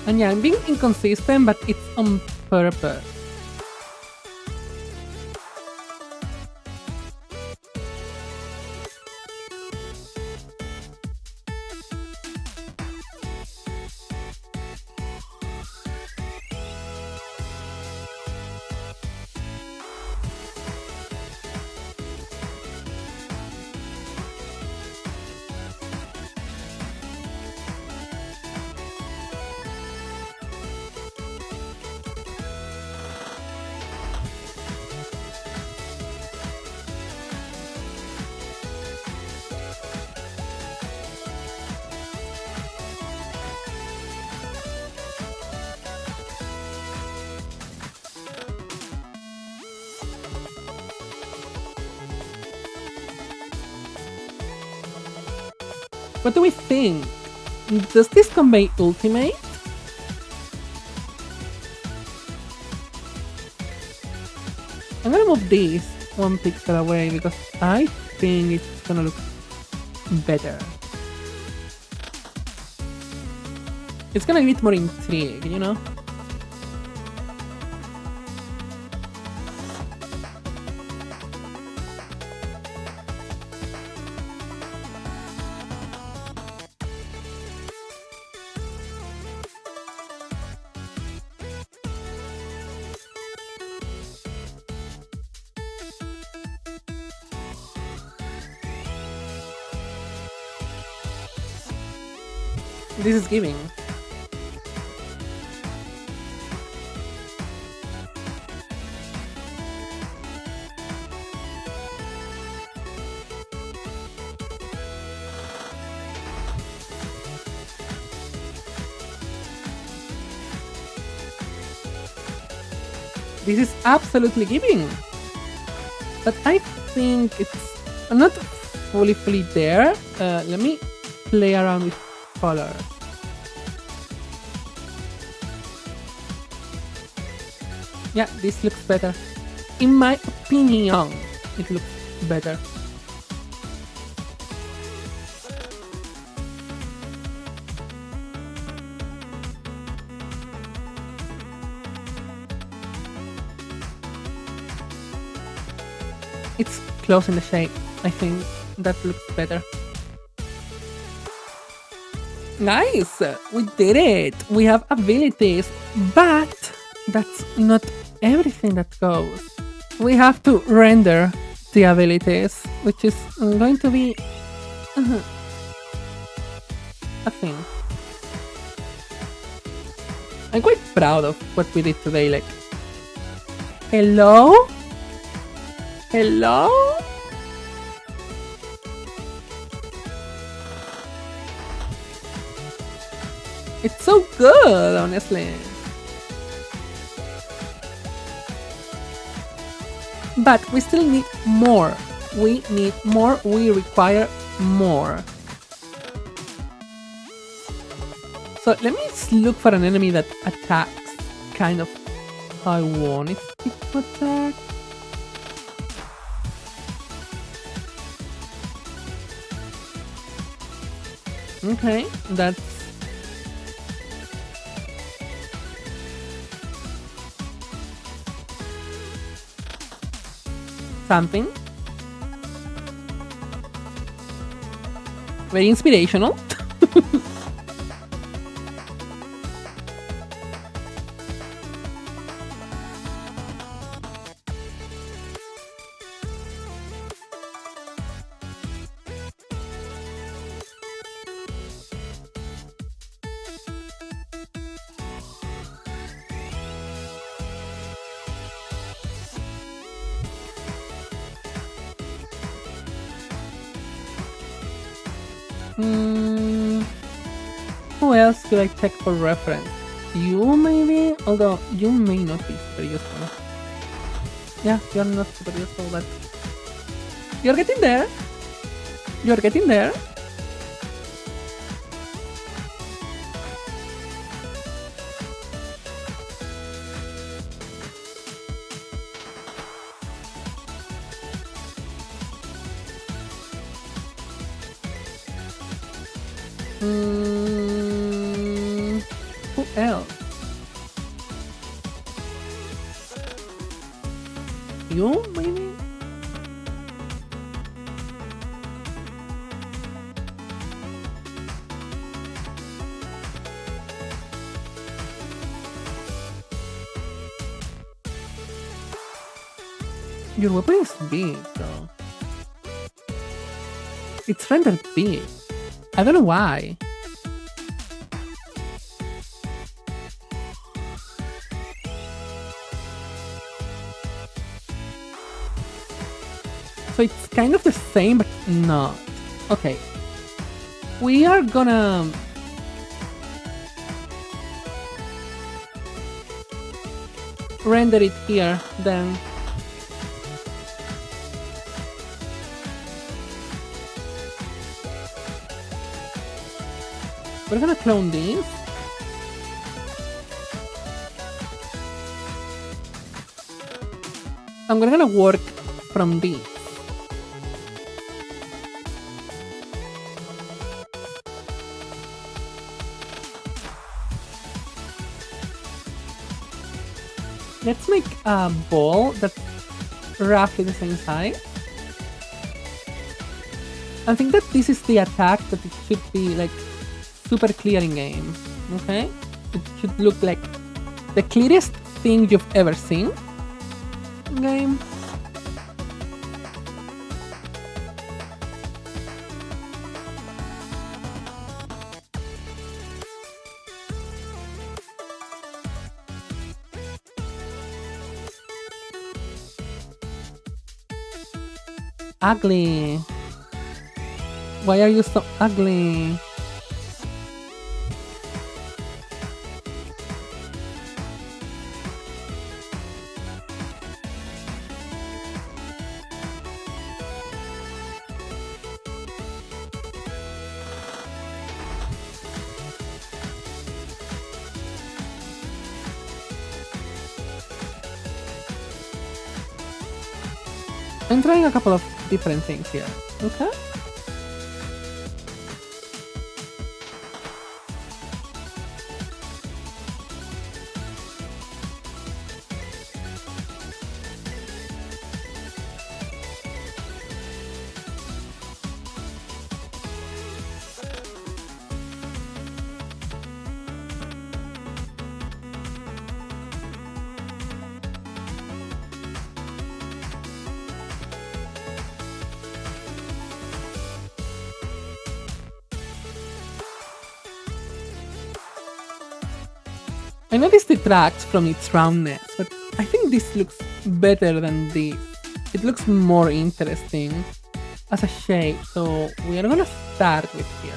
And yeah, I'm being inconsistent, but it's on purpose. What do we think? Does this convey ultimate? I'm gonna move this one pixel away because I think it's gonna look better. It's gonna give it more intrigue, you know? This is giving. This is absolutely giving. But I think it's not fully there. Let me play around with colors. Yeah, this looks better. In my opinion, it looks better. It's close in the shape. I think that looks better. Nice! We did it! We have abilities, but that's not everything that goes. We have to render the abilities, which is going to be a thing. I'm quite proud of what we did today. Like, hello? Hello? It's so good, honestly. But we still need more. We need more. We require more. So let me look for an enemy that attacks kind of how I want it to attack. Okay, that's something. Very inspirational. Who else could I check for reference? You maybe? Although you may not be super useful. Yeah, you're not super useful, but you're getting there. You're getting there. Who else? You, maybe? Your weapon is big, though. It's rendered big. I don't know why. So it's kind of the same, but not. Okay. We are gonna... render it here, then. We're gonna clone this. And we're gonna work from this. Let's make a ball that's roughly the same size. I think that this is the attack that it should be like super clear in game. Okay? It should look like the clearest thing you've ever seen in game. ugly. Why are you so ugly? I'm trying a couple of different things here. Okay. I know this detracts from its roundness, but I think this looks better than this. It looks more interesting as a shape, so we are gonna start with here.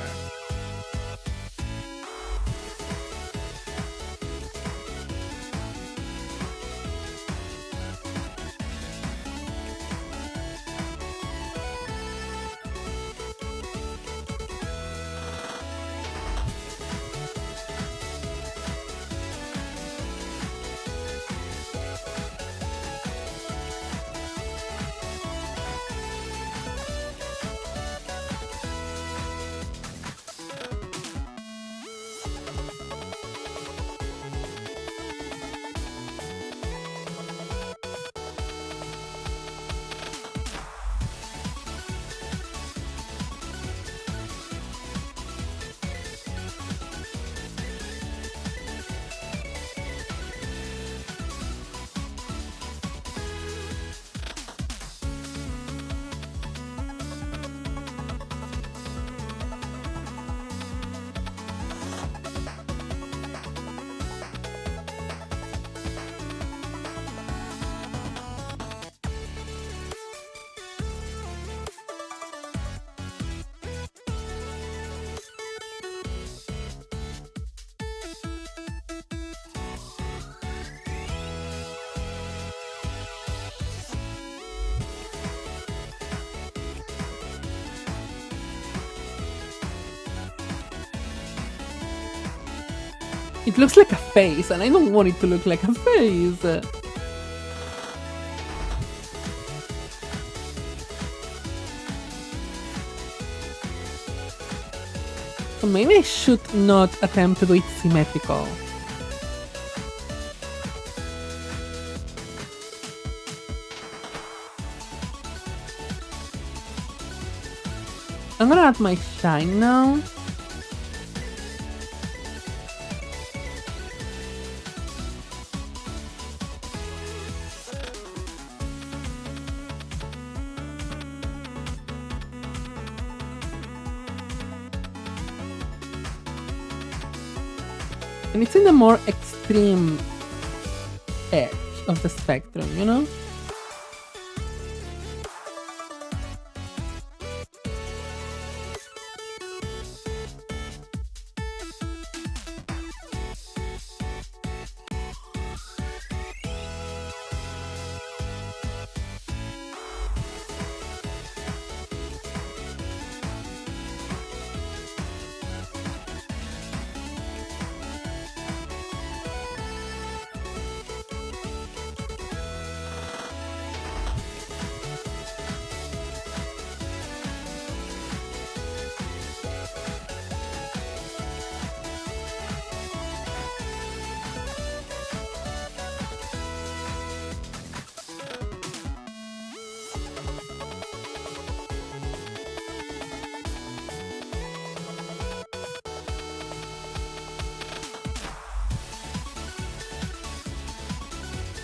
It looks like a face, and I don't want it to look like a face. So maybe I should not attempt to do it symmetrical. I'm gonna add my shine now. And it's in the more extreme edge of the spectrum, you know?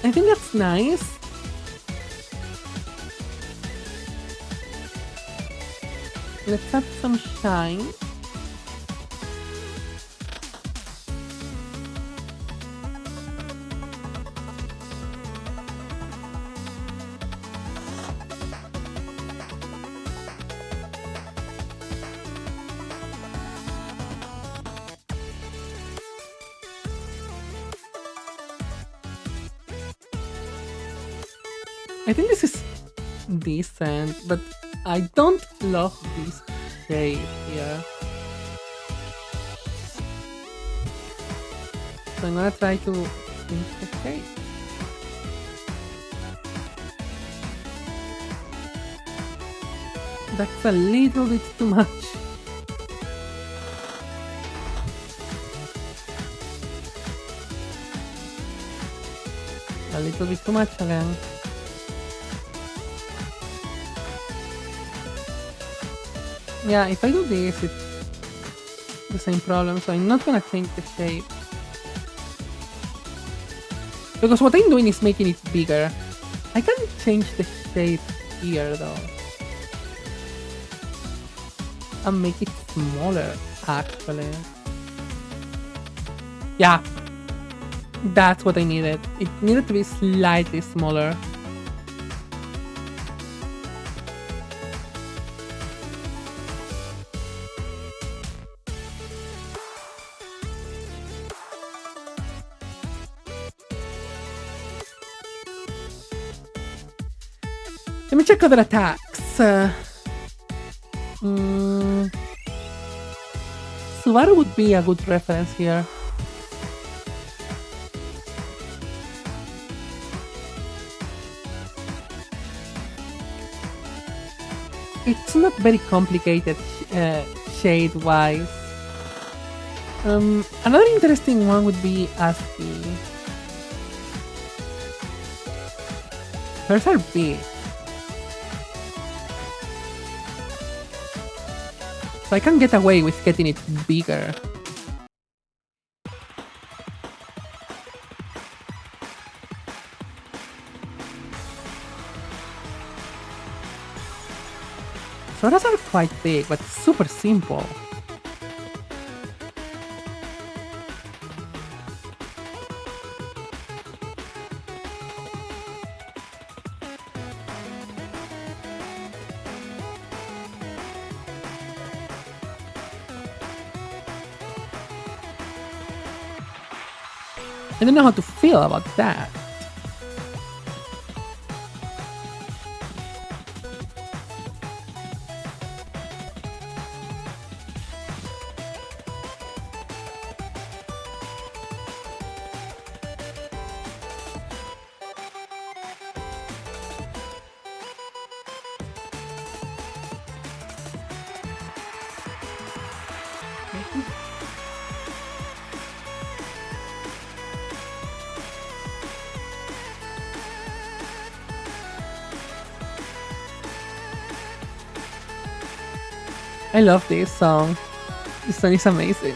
I think that's nice. Let's add some shine. I think this is decent, but I don't love this shape here. So I'm gonna try to change the shape. That's a little bit too much. A little bit too much again. Yeah, if I do this, it's the same problem, so I'm not gonna change the shape. Because what I'm doing is making it bigger. I can change the shape here though. And make it smaller, actually. Yeah. That's what I needed. It needed to be slightly smaller. Let me check other attacks. Subaru would be a good reference here. It's not very complicated shade-wise. Another interesting one would be ASCII. Hers are big. So I can get away with getting it bigger. Soras are quite big, but super simple. I don't know how to feel about that. I love this song. This song is amazing.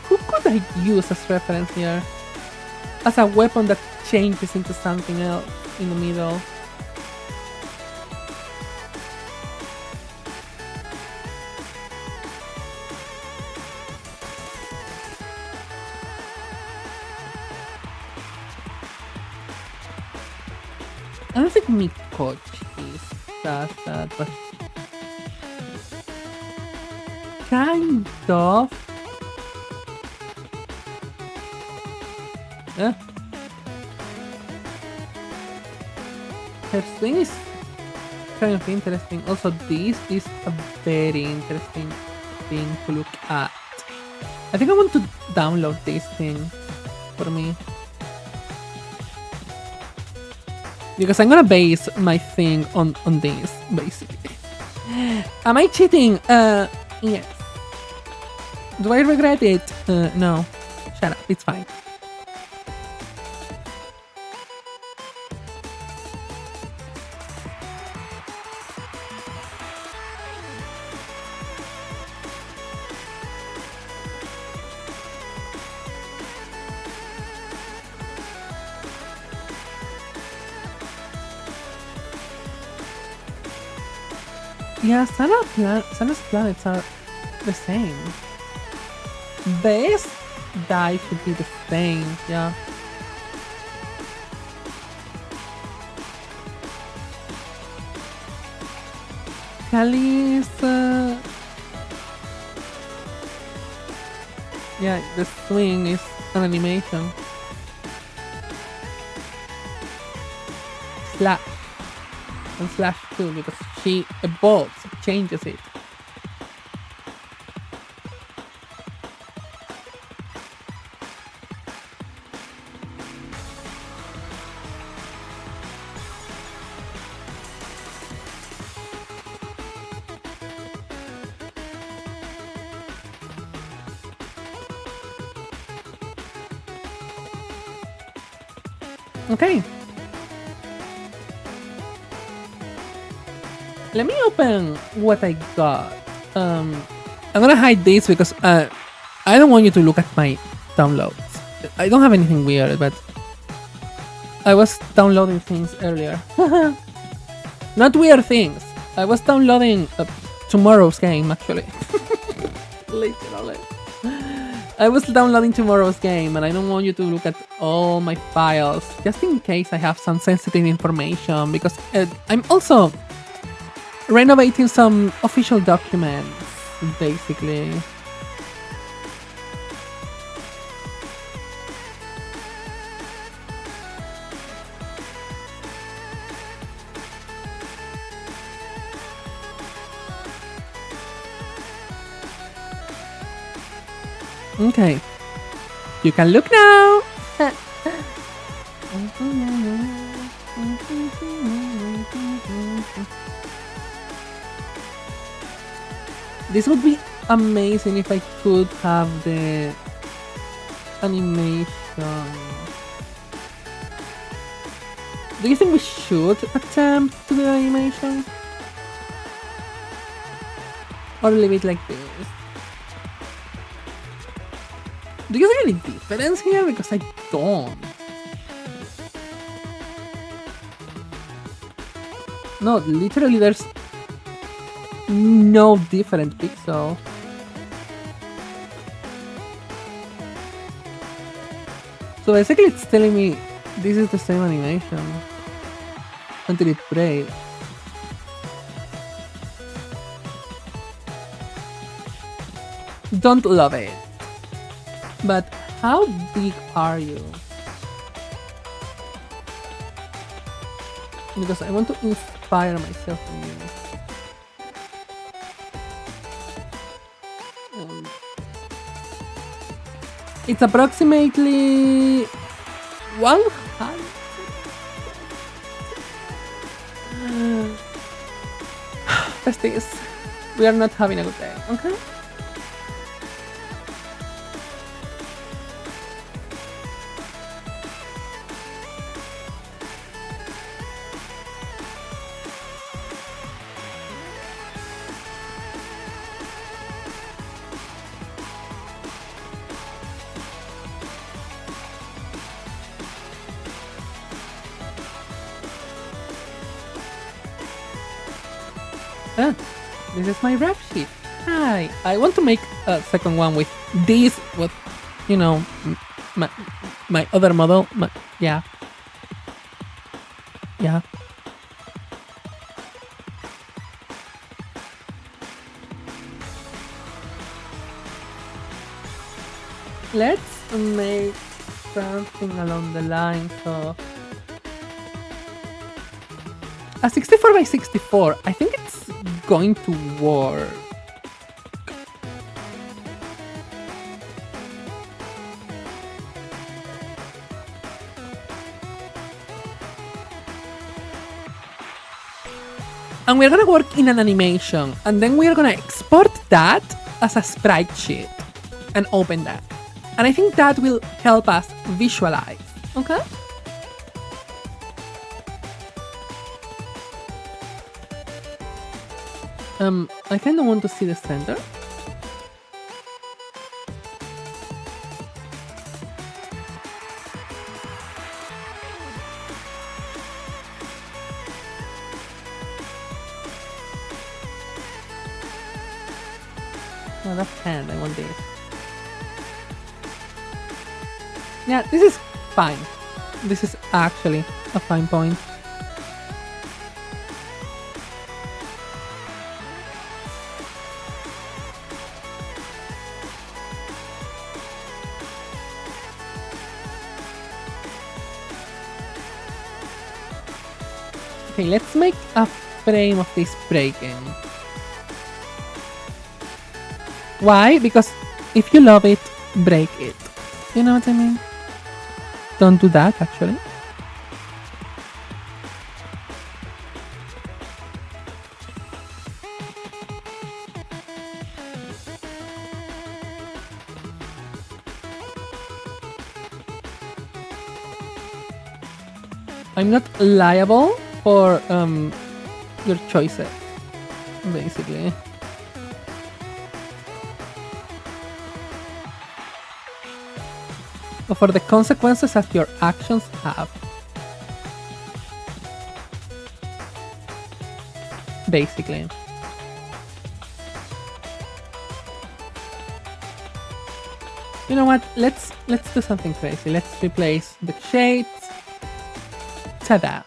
Who could I use as reference here? As a weapon that changes into something else in the middle. I don't think Mikochi does that, but kind of. Yeah. Her thing is kind of interesting. Also, this is a very interesting thing to look at. I think I want to download this thing for me. Because I'm gonna base my thing on this, basically. Am I cheating? Yes. Do I regret it? No. Shut up, it's fine. Yeah, Sana's planets are the same. Base die should be the same, yeah. Cali's yeah, the swing is an animation. Slash and slash too, because she evolves, changes it. Okay. Let me open what I got. I'm gonna hide this because I don't want you to look at my downloads. I don't have anything weird, but I was downloading things earlier. Not weird things. I was downloading tomorrow's game, actually. Literally. I was downloading tomorrow's game, and I don't want you to look at all my files, just in case I have some sensitive information, because I'm also renovating some official documents, basically. Okay. You can look now! This would be amazing if I could have the animation. Do you think we should attempt to do the animation? Or leave it like this? Do you see any difference here? Because I don't. No, literally there's no different pixel. So basically it's telling me this is the same animation until it breaks. Don't love it. But how big are you? Because I want to inspire myself from you. It's approximately 100. Besties, we are not having a good day, okay? This is my rap sheet. Hi, I want to make a second one with this, what, you know, my other model. Yeah. Yeah. Let's make something along the lines of a 64 by 64. I think it's going to work. And we're gonna work in an animation, and then we're gonna export that as a sprite sheet and open that. And I think that will help us visualize, okay? I kind of want to see the center. No, that's hand. I want this. Yeah, this is fine. This is actually a fine point. Okay, let's make a frame of this breaking. Why? Because if you love it, break it. You know what I mean? Don't do that, actually. I'm not liable for your choices, basically. Or for the consequences that your actions have. Basically. You know what? Let's do something crazy. Let's replace the shades. Ta-da!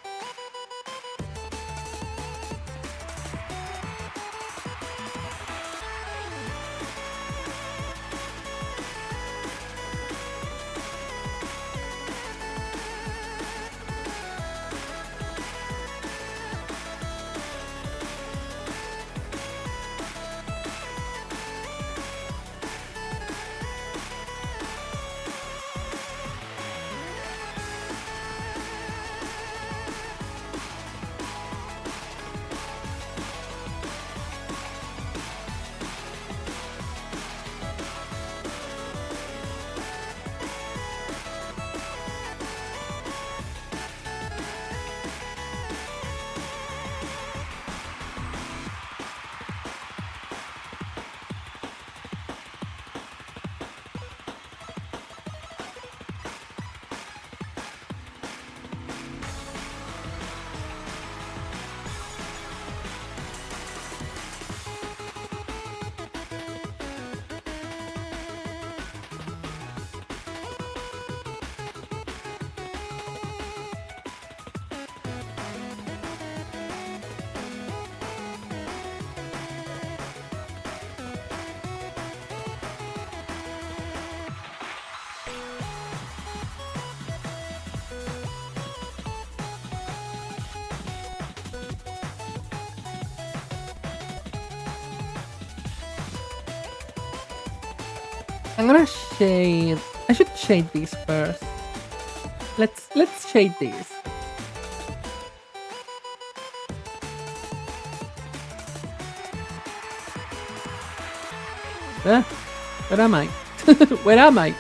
I'm gonna shade. I should shade these first. Let's shade these. Where am I? Where am I?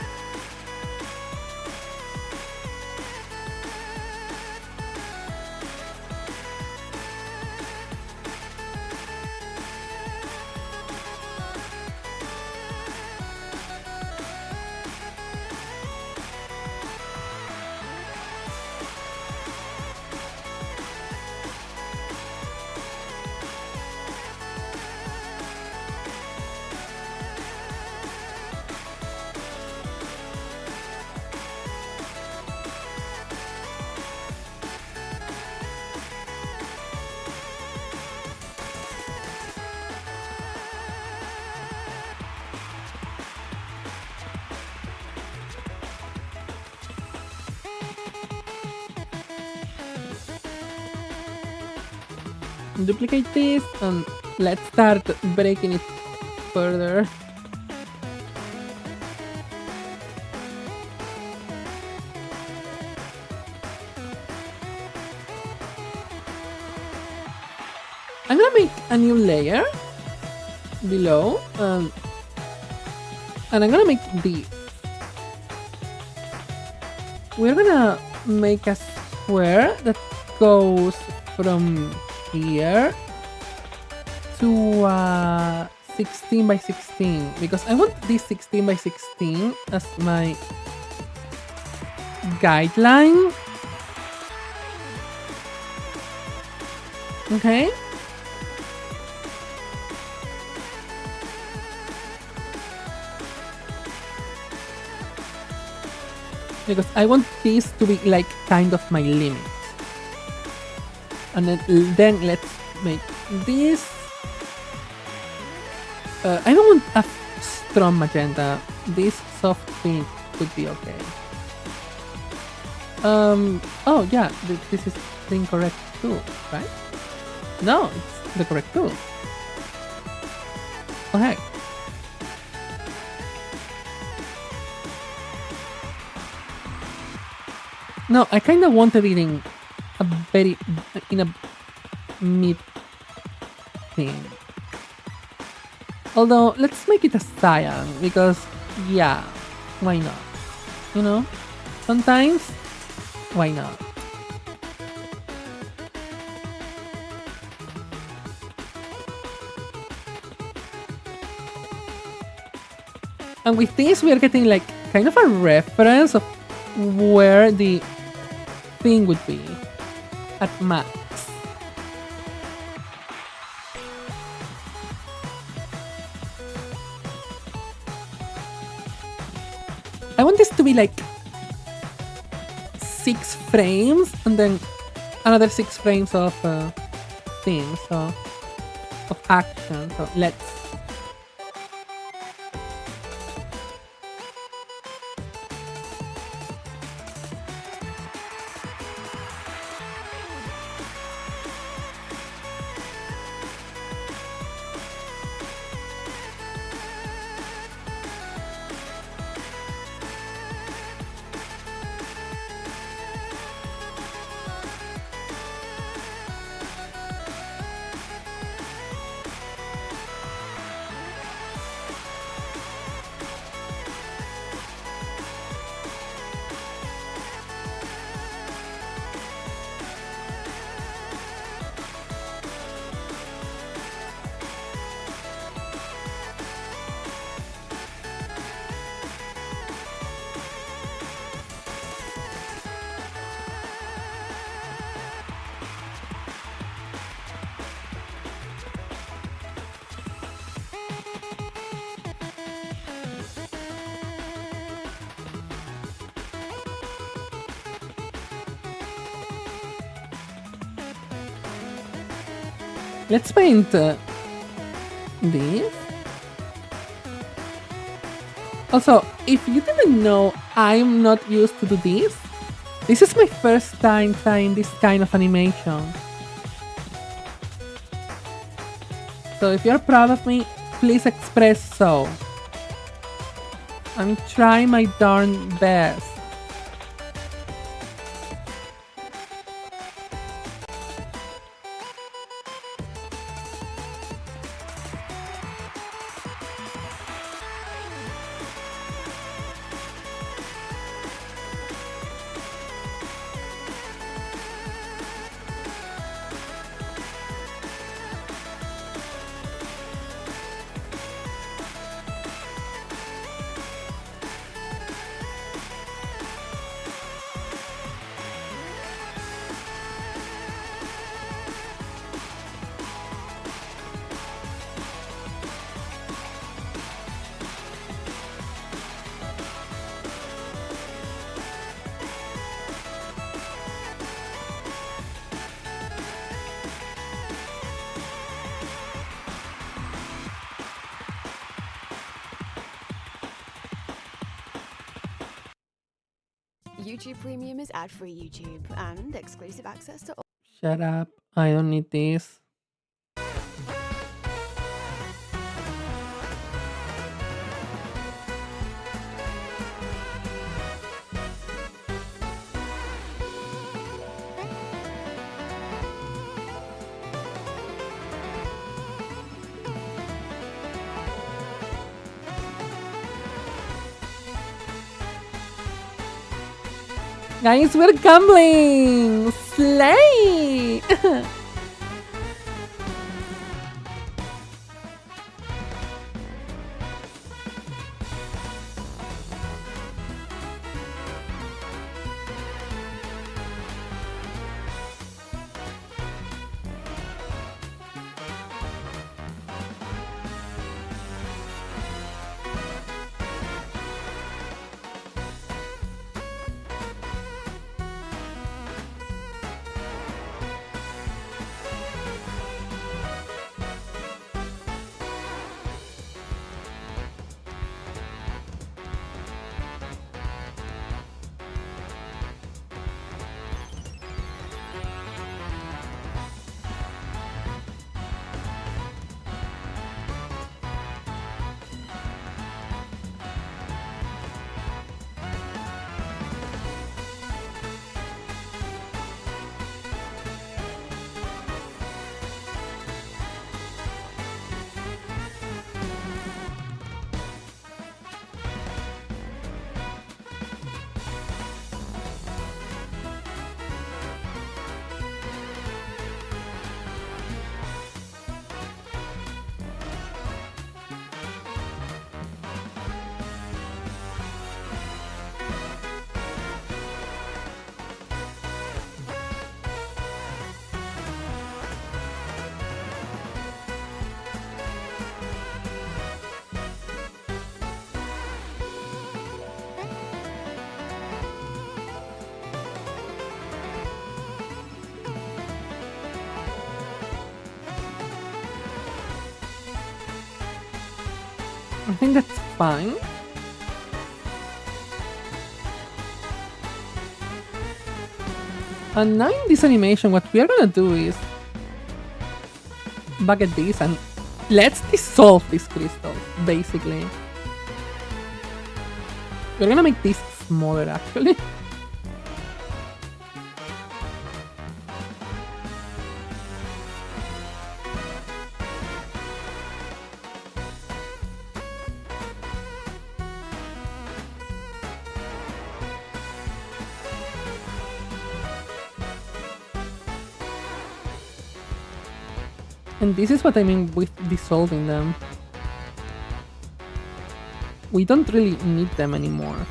Duplicate this and let's start breaking it further. I'm gonna make a new layer below and I'm gonna make this. We're gonna make a square that goes from here to 16 by 16 because I want this 16 by 16 as my guideline. Okay. Because I want this to be like kind of my limit. And then let's make this. I don't want a strong magenta. This soft pink could be okay. Oh yeah, this is the incorrect tool, right? No, it's the correct tool. Oh heck. No, I kind of wanted it in a very in a mid thing. Although let's make it a cyan because yeah, why not? You know, sometimes why not? And with this, we are getting like kind of a reference of where the thing would be at max. I want this to be like 6 frames and then another 6 frames of things, so of action. So let's. Let's paint this. Also, if you didn't know, I'm not used to do this. This is my first time trying this kind of animation. So if you're proud of me, please express so. I'm trying my darn best. YouTube Premium is ad-free YouTube and exclusive access to all. Shut up. I don't need this. Guys, we're gambling! Slay! I think that's fine. And now in this animation, what we are gonna do is bucket this and let's dissolve these crystals, basically. We're gonna make this smaller, actually. And this is what I mean with dissolving them. We don't really need them anymore.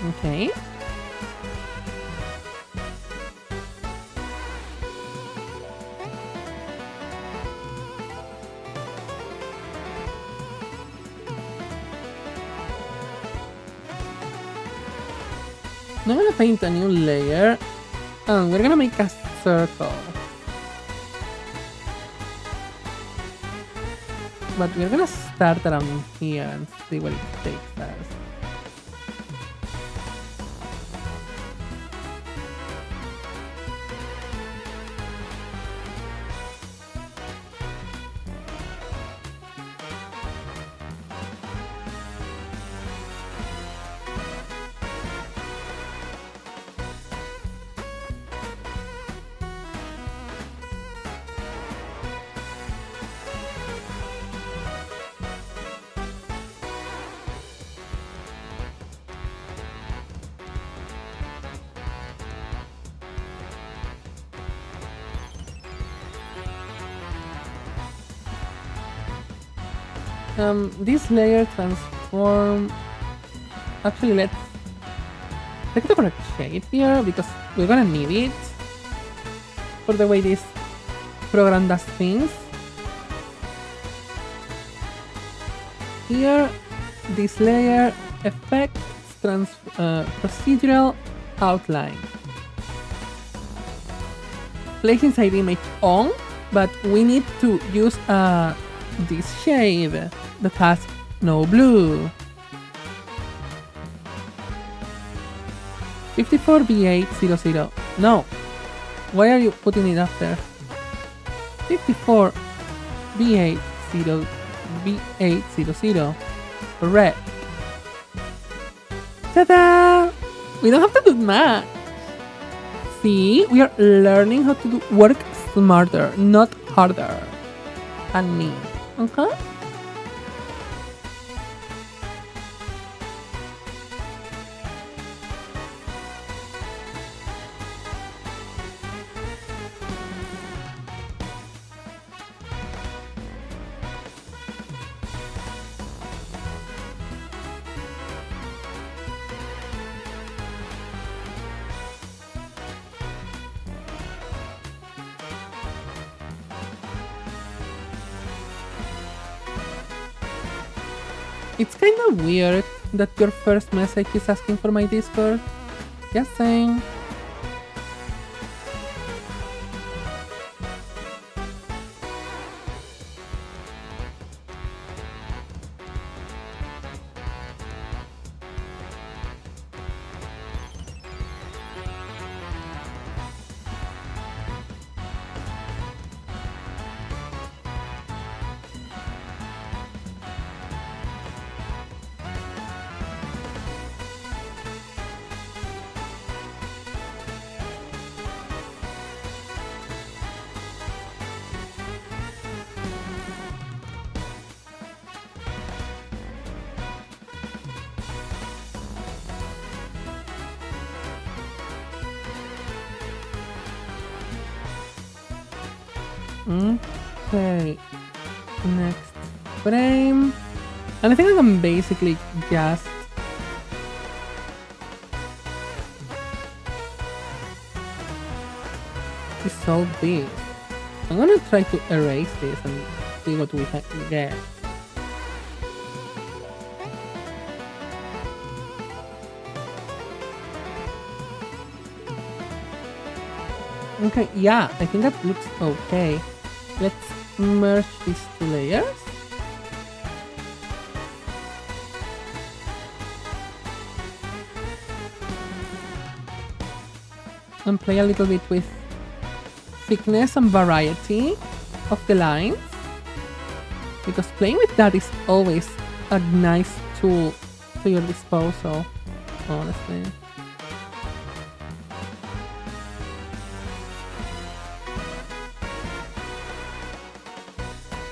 Okay. Now I'm gonna paint a new layer and we're gonna make a circle. But we're gonna start around here and see where it takes us. This layer transform. Actually, let's take the correct shape here because we're gonna need it for the way this program does things. Here, this layer affects procedural outline. Place inside image on, but we need to use this shade that has no blue. 54B800. No. Why are you putting it after? 54B800. Red. Ta-da! We don't have to do much. See, we are learning how to work smarter, not harder. And me. Okay? It's kind of weird that your first message is asking for my Discord. Just saying. Okay, next frame. And I think I can basically just dissolve this. I'm gonna try to erase this and see what we get. Okay, yeah, I think that looks okay. Let's merge these two layers. And play a little bit with thickness and variety of the lines, because playing with that is always a nice tool to your disposal, honestly.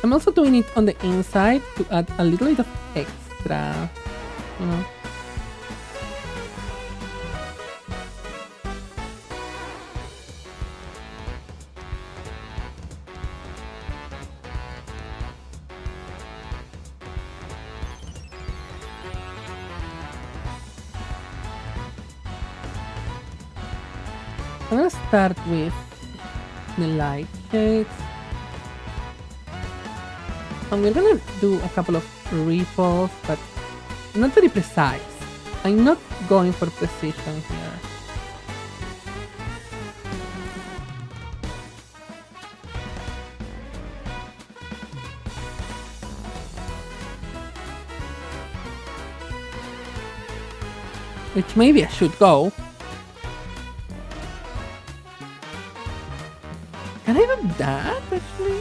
I'm also doing it on the inside to add a little bit of extra, you know. I'm gonna start with the light shades. And we're gonna do a couple of ripples, but not very precise. I'm not going for precision here. Which maybe I should go. Can I do that, actually?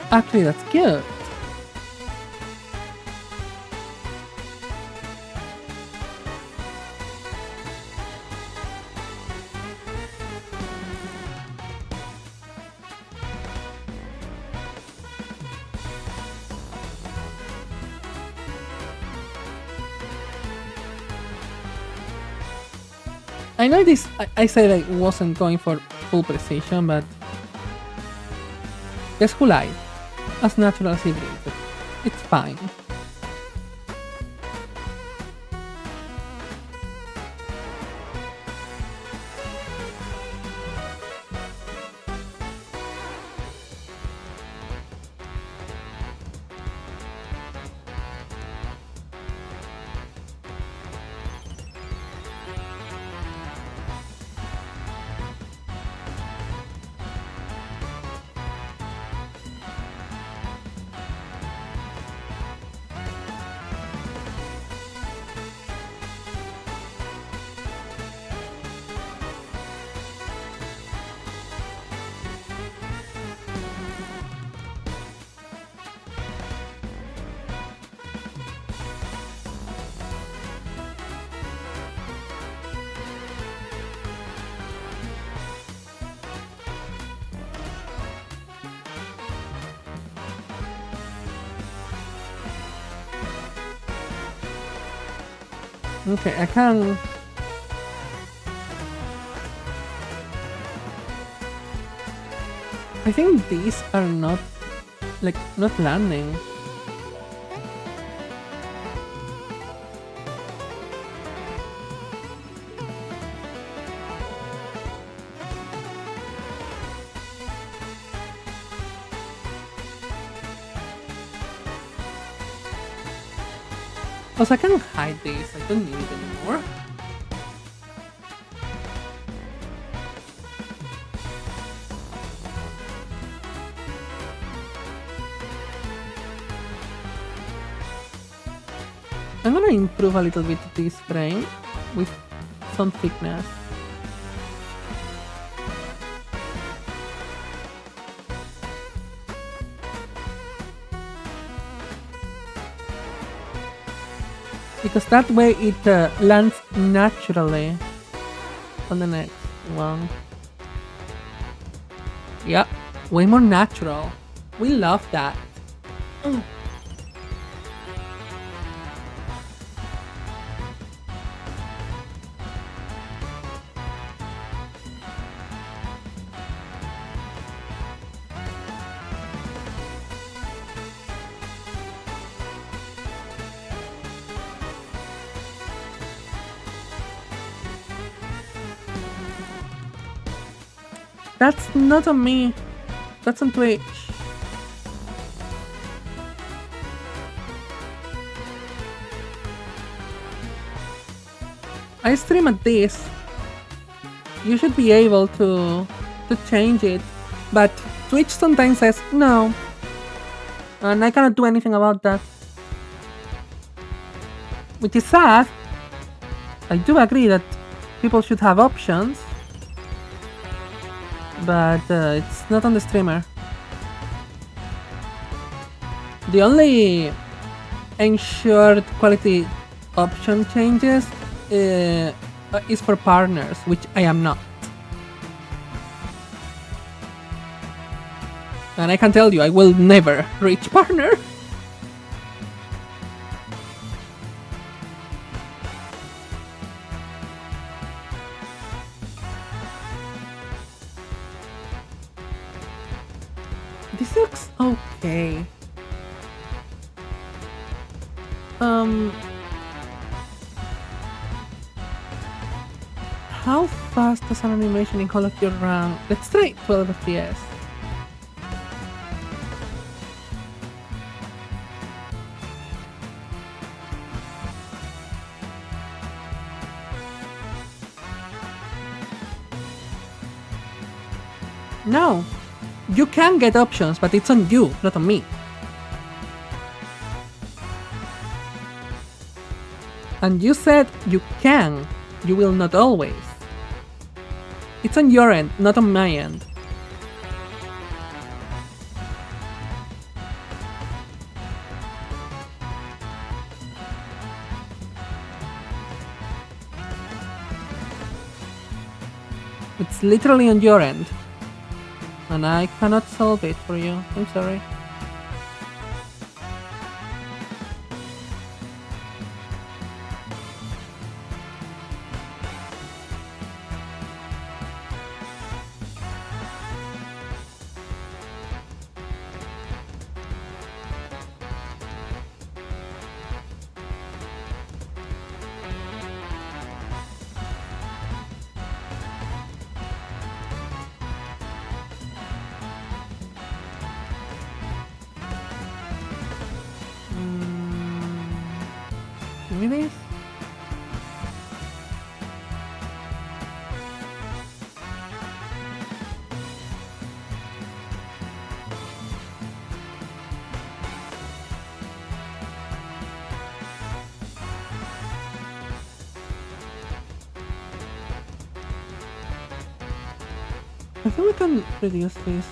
Actually, that's cute. I know this, I said I wasn't going for full precision, but guess who lied? As natural as it is, it's fine. Okay, I can... I think these are not, like, not landing. Also, I can hide this, I don't need it anymore. I'm gonna improve a little bit this frame with some thickness. because that way it lands naturally on the next one. Yeah, way more natural. We love that. Mm. That's not on me. That's on Twitch. I stream at this. You should be able to change it, but Twitch sometimes says no, and I cannot do anything about that. Which is sad. I do agree that people should have options, but it's not on the streamer. The only ensured quality option changes is for partners, which I am not. And I can tell you, I will never reach partner. This looks okay. How fast does an animation in HoloCure run? Let's try 12 FPS. No, you can get options, but it's on you, not on me. And you said you can, you will not always. It's on your end, not on my end. It's literally on your end. And I cannot solve it for you. I'm sorry. Give me this. I think we can reduce this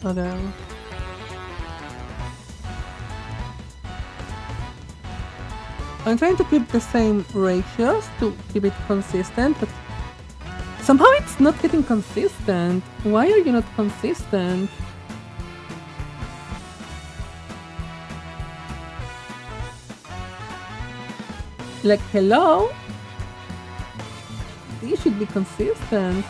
a little. I'm trying to keep the same ratios to keep it consistent, but somehow it's not getting consistent. Why are you not consistent? Like, hello? You should be consistent.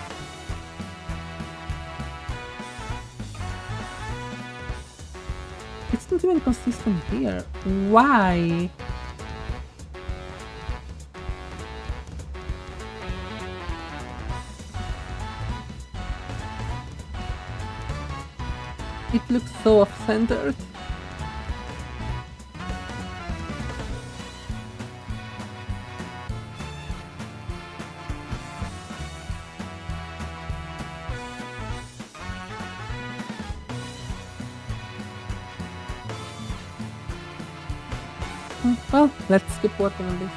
It's not even consistent here. Why? It looks so off-centered. Well, let's keep working on this.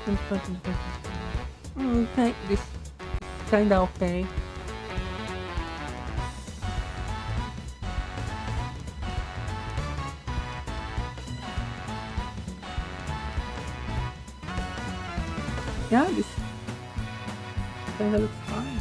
Okay, this is kinda okay. Yeah, this kinda looks fine.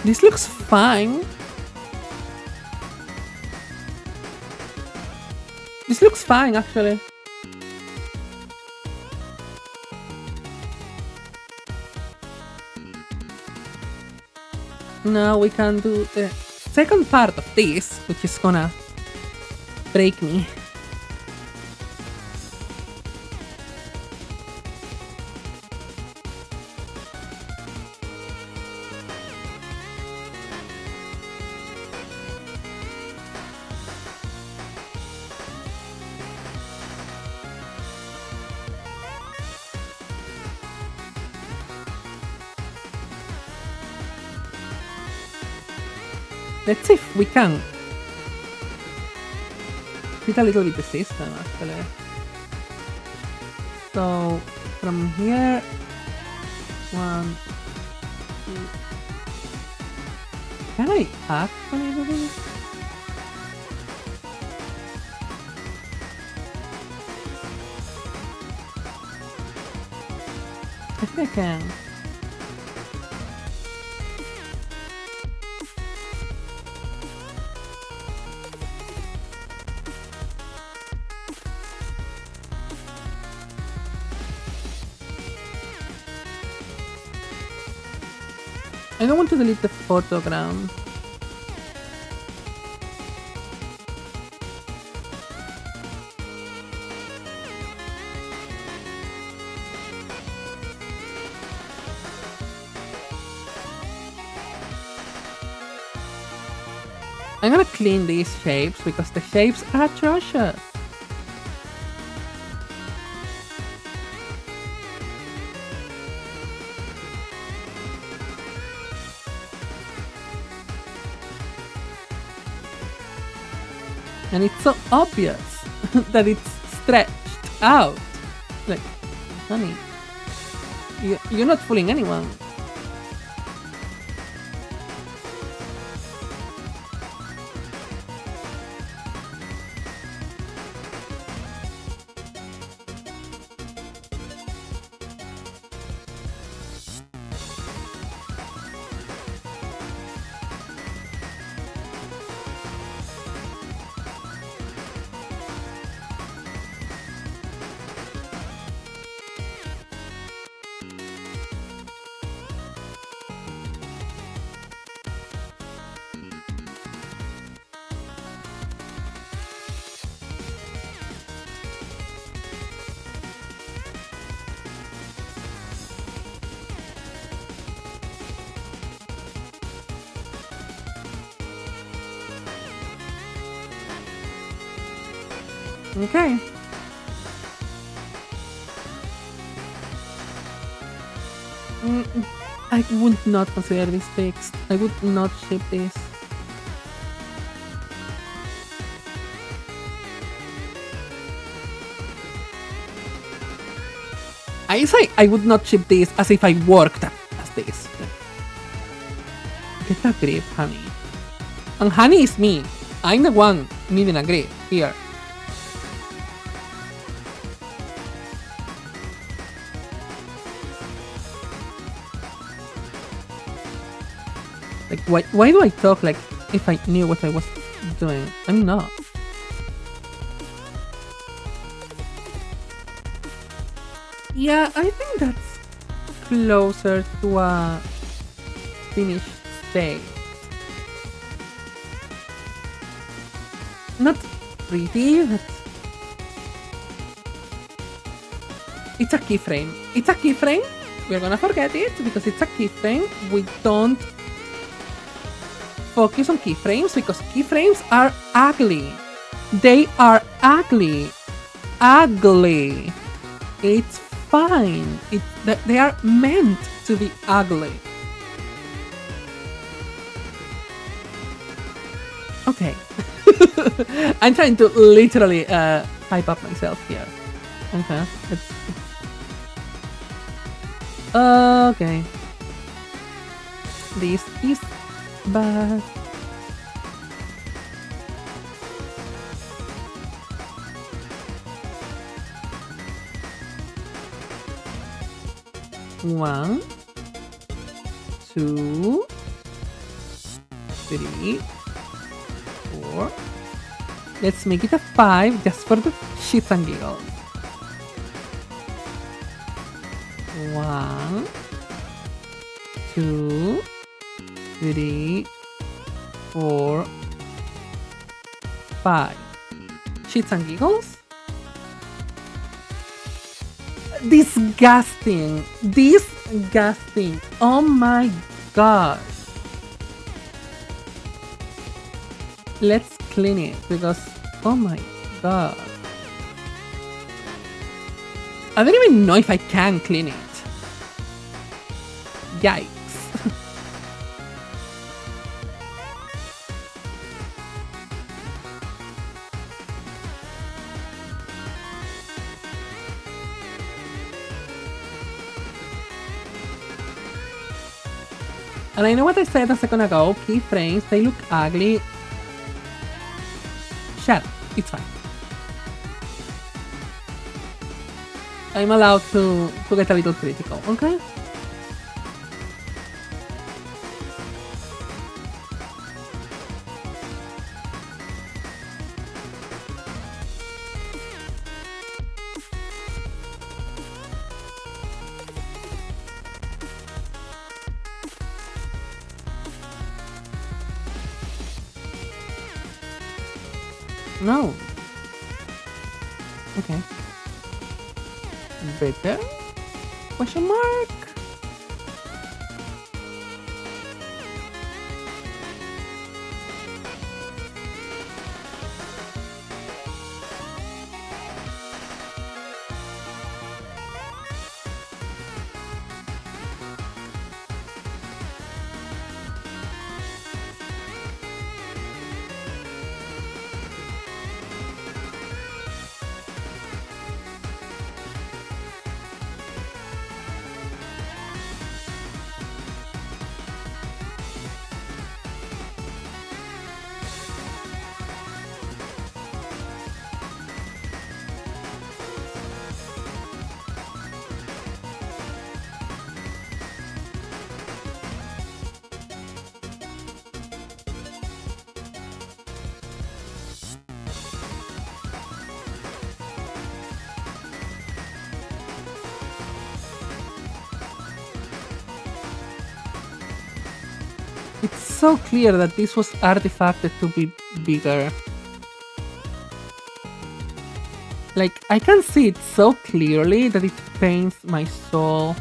This looks fine. This looks fine, actually. Now we can do the second part of this, which is gonna break me. Let's see if we can fit a little bit the system, actually. So, from here, 1, 2. Can I actually do this? I think I can. I don't want to delete the photogram. I'm gonna clean these shapes because the shapes are atrocious. And it's so obvious that it's stretched out. Like, honey, you're not fooling anyone. Okay. I would not consider this fixed. I would not ship this. I say I would not ship this as if I worked as this. Get a grip, honey. And honey is me. I'm the one needing a grip here. Like, why do I talk like if I knew what I was doing? I'm not. Yeah, I think that's closer to a finished state. Not pretty, but it's a keyframe. It's a keyframe, we're gonna forget it because it's a keyframe. We don't focus on keyframes because keyframes are ugly. They are ugly. Ugly. It's fine. They are meant to be ugly. Okay. I'm trying to literally hype up myself here. Okay. Okay. This is bad. One, two, three, four. Let's make it a 5 just for the shits and giggles. 1, 2, 3, 4, 5. Shits and giggles. Disgusting. Disgusting. Oh my gosh. Let's clean it because oh my god. I don't even know if I can clean it. Yikes. And I know what I said a second ago, keyframes, they look ugly. Shut up, it's fine. I'm allowed to get a little critical, okay? No. Okay. Better? Question mark? It's so clear that this was artifacted to be bigger. Like, I can see it so clearly that it pains my soul.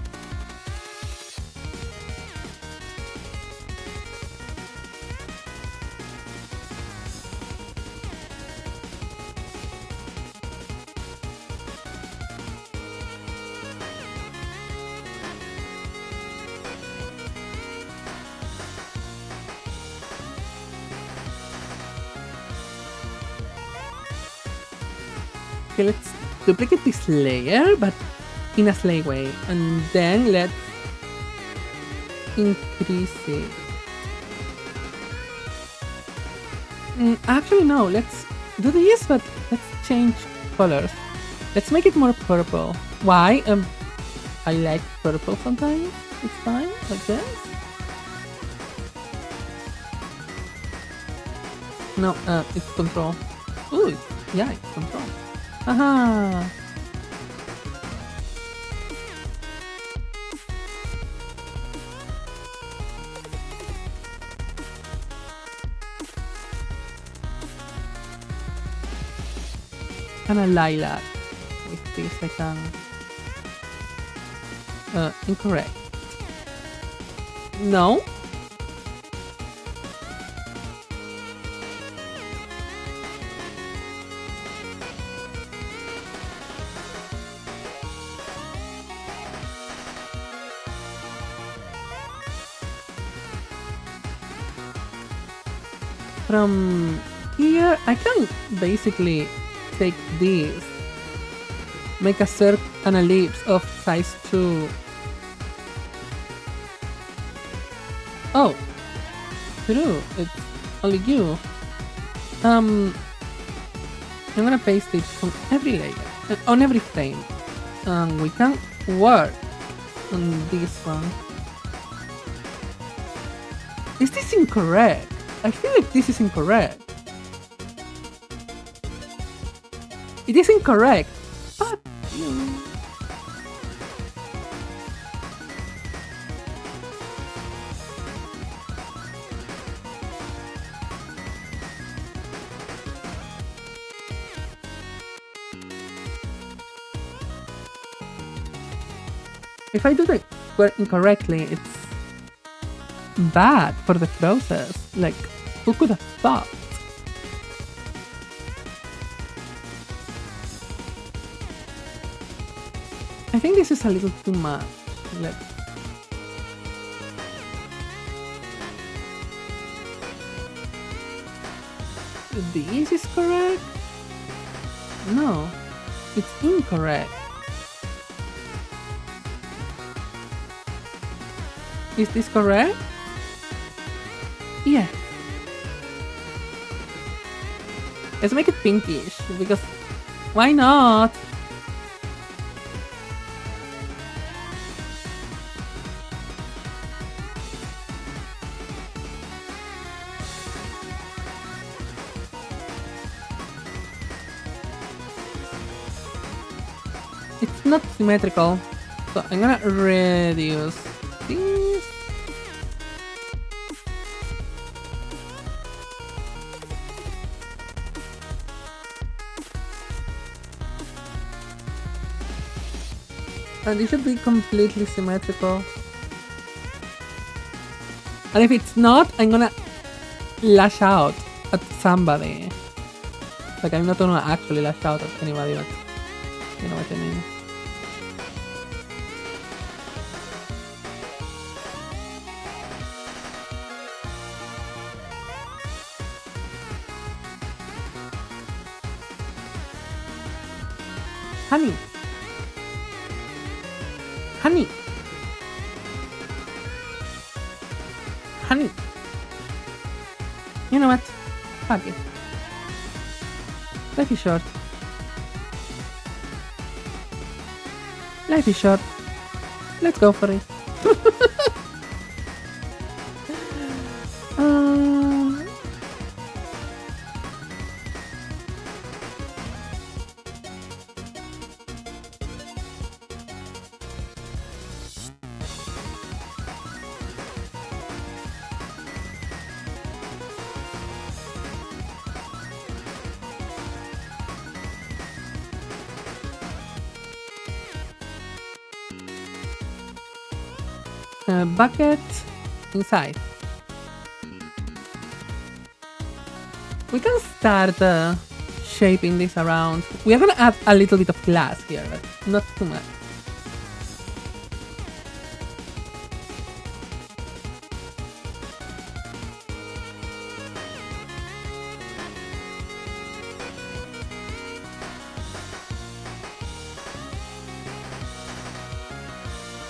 Okay, let's duplicate this layer, but in a sleigh way. And then let's increase it. Actually, no, let's do this, but let's change colors. Let's make it more purple. Why? I like purple sometimes. It's fine, like this. No, it's control. Ooh, yeah, it's control. Haha. And a lilac. With this I can Incorrect. No. From here, I can basically take this, make a circle and an ellipse of size 2. Oh, true. It's only you. I'm gonna paste it on every layer, on every frame, and we can work on this one. Is this incorrect? I feel like this is incorrect. It is incorrect. But if I do the work incorrectly, it's bad for the process. Like, who could have thought? I think this is a little too much. Let's... This is correct? No, it's incorrect. Is this correct? Yeah. Let's make it pinkish, because why not? It's not symmetrical, so I'm gonna reduce this. And it should be completely symmetrical. And if it's not, I'm gonna lash out at somebody. Like, I'm not gonna actually lash out at anybody, but you know what I mean. Honey. Honey. Honey. You know what? Fuck it. Life is short. Life is short. Let's go for it. Bucket inside. We can start shaping this around. We are gonna add a little bit of glass here, but not too much.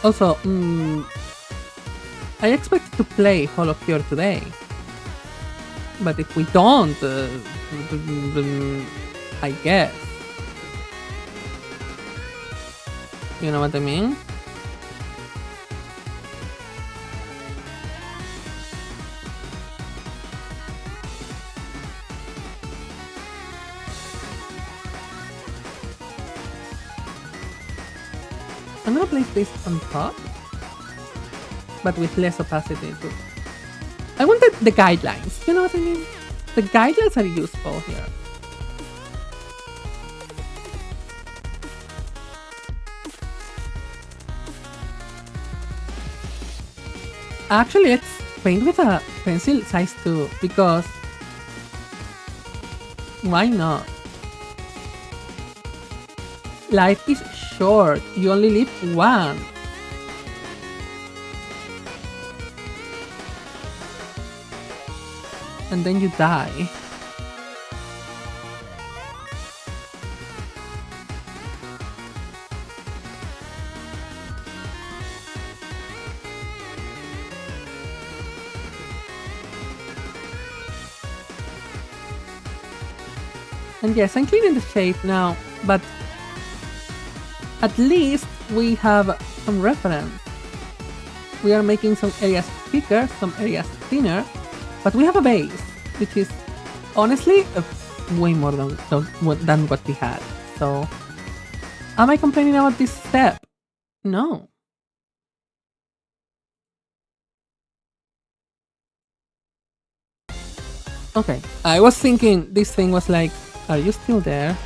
Also, I expect to play HoloCure today, but if we don't, I guess. You know what I mean? I'm gonna place this on top, but with less opacity too. I wanted the guidelines, you know what I mean? The guidelines are useful here. Actually, let's paint with a pencil size 2 because why not? Life is short. You only live once. And then you die. And yes, I'm cleaning the shape now, but at least we have some reference. We are making some areas thicker, some areas thinner, but we have a base, which is honestly way more than what we had. So, am I complaining about this step? No. Okay, I was thinking this thing was like, are you still there?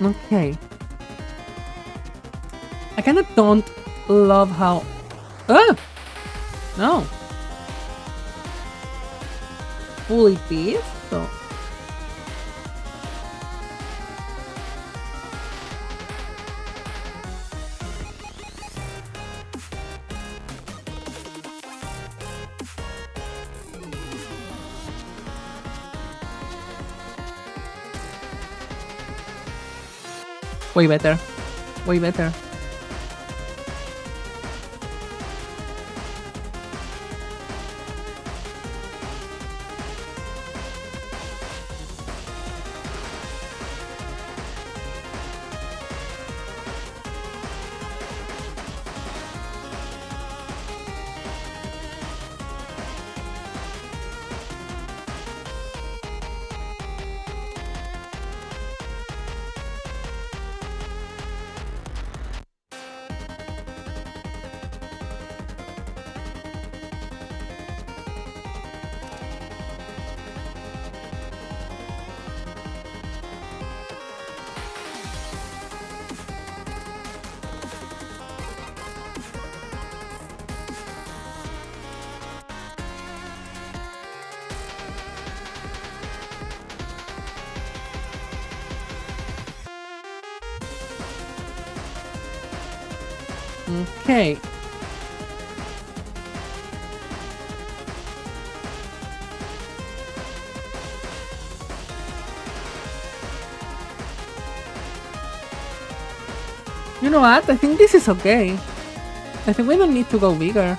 Okay. I kinda don't love how... Ah! No. Fully this, so... Way better. Way better. Okay. You know what? I think this is okay. I think we don't need to go bigger.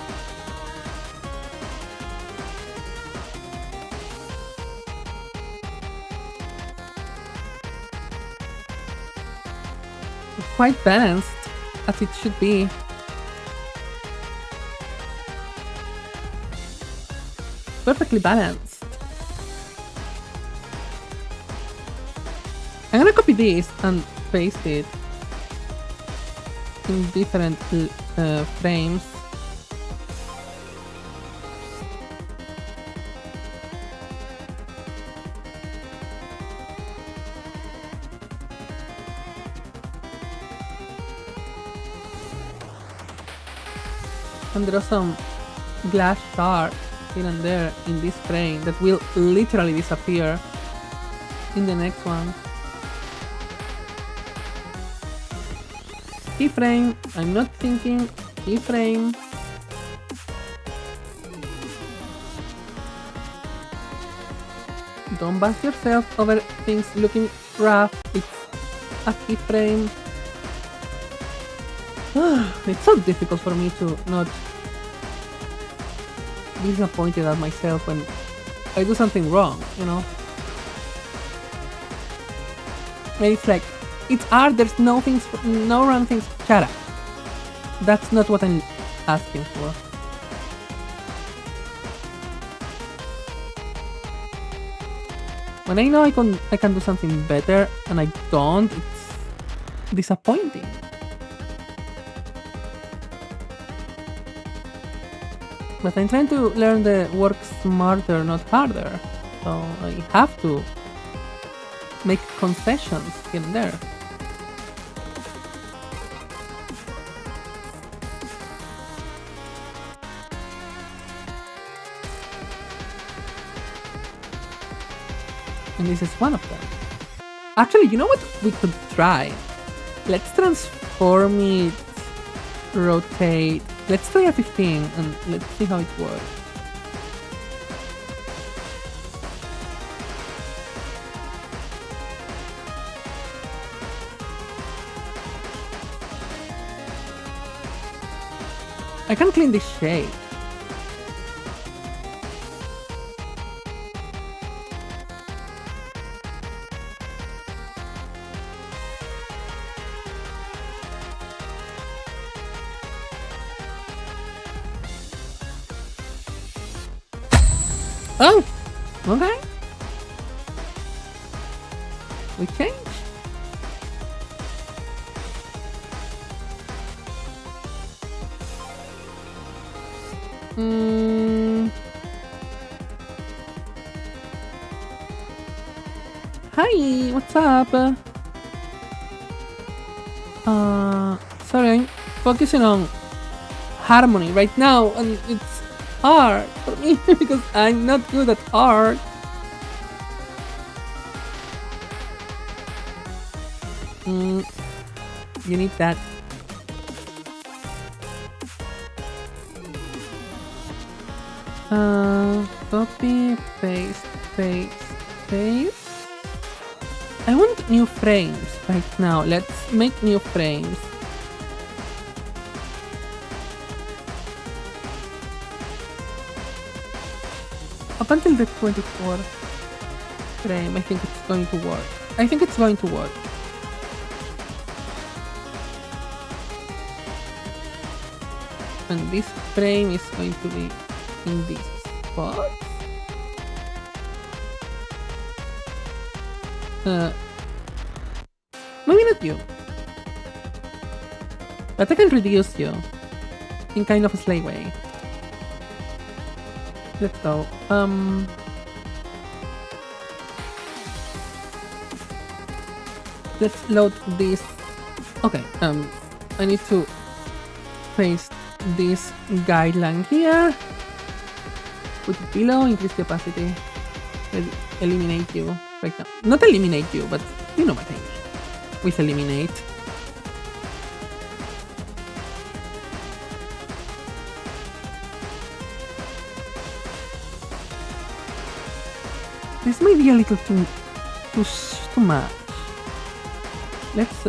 It's quite balanced, as it should be. Perfectly balanced. I'm gonna copy this and paste it in different frames. And there are some glass shards here and there in this frame that will literally disappear in the next one. Keyframe, I'm not thinking, keyframe. Don't bash yourself over things looking rough, it's a keyframe. It's so difficult for me to not be disappointed at myself when I do something wrong, you know? And it's like, it's art, there's no wrong things. Shut up. That's not what I'm asking for. When I know I can do something better and I don't, it's disappointing. But I'm trying to learn the work smarter, not harder. So I have to make concessions here and there. And this is one of them. Actually, you know what we could try? Let's transform it, rotate. Let's try a 15 and let's see how it works. I can clean this shape. Oh, okay. We change. Hi, what's up? Sorry, I'm focusing on harmony right now, and it's hard for me because I'm not good at art. You need that. Copy, paste, paste, paste. I want new frames right now. Let's make new frames. Up until the 24th frame, I think it's going to work. I think it's going to work. And this frame is going to be in this spot. Maybe not you. But I can reduce you in kind of a sly way. Let's go. Let's load this. Okay, I need to paste this guideline here. Put it below, increase the opacity. Eliminate you right now. Not eliminate you, but you know what I mean. With eliminate. This may be a little too much. Let's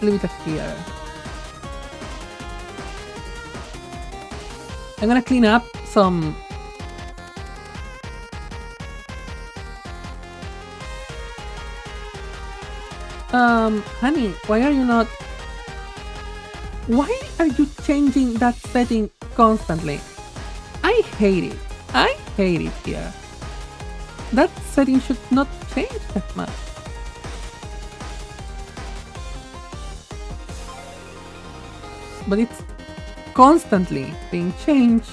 leave it here. I'm gonna clean up some honey, why are you not... Why are you changing that setting constantly? I hate it. I hate it here. That setting should not change that much. But it's constantly being changed.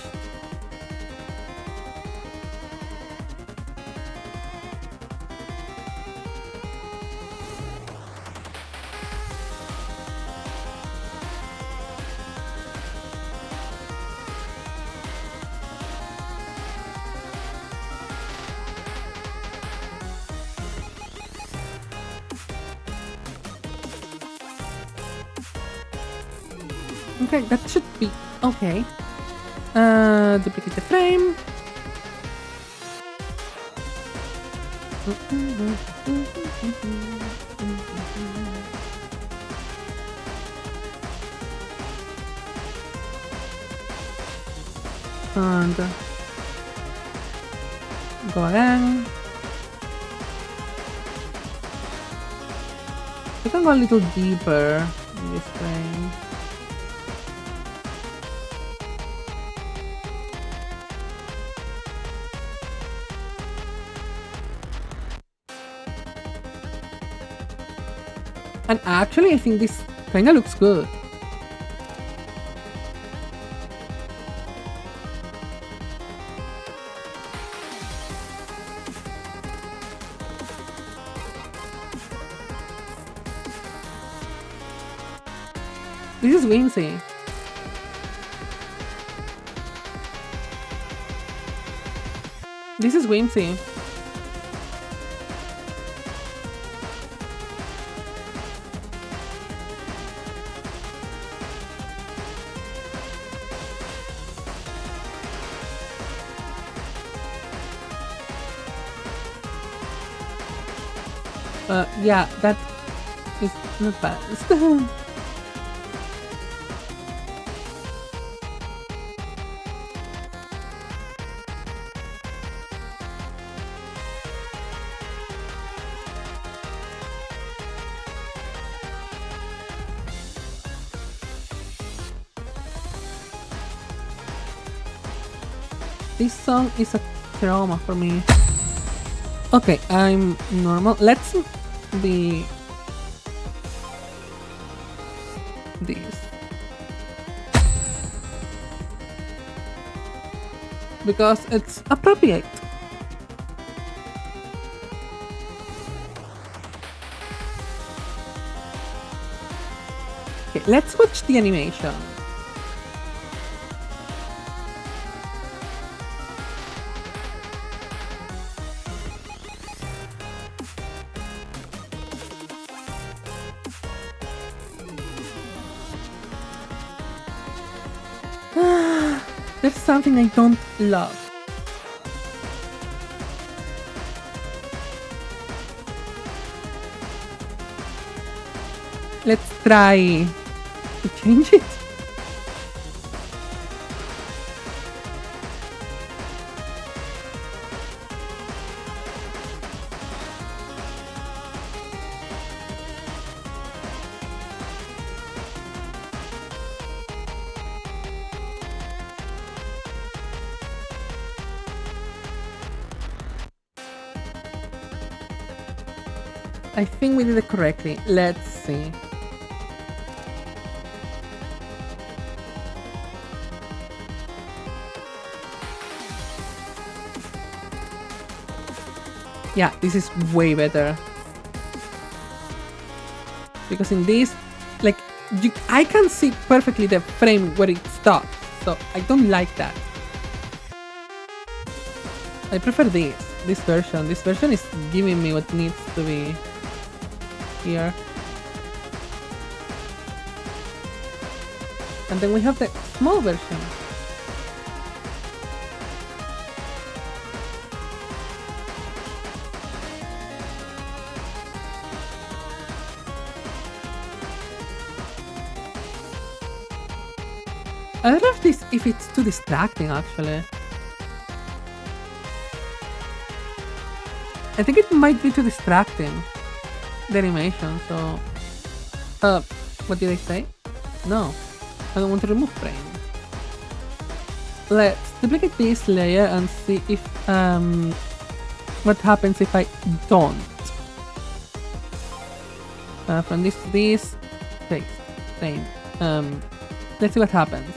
Okay, that should be okay. Duplicate the frame. And go again. You can go a little deeper in this frame. And actually, I think this kinda looks good. This is whimsy. This is whimsy. Yeah, that is not fast. This song is a trauma for me. Okay, I'm normal. Let's be this. Because it's appropriate. Okay, let's watch the animation. There's something I don't love. Let's try to change it. I think we did it correctly. Let's see. Yeah, this is way better. Because in this, like, I can see perfectly the frame where it stops. So I don't like that. I prefer this version. This version is giving me what needs to be here. And then we have the small version. I don't know if it's too distracting actually. I think it might be too distracting, the animation, so... what did I say? No, I don't want to remove frame. Let's duplicate this layer and see if, what happens if I don't. From this to this, paste, same. Let's see what happens.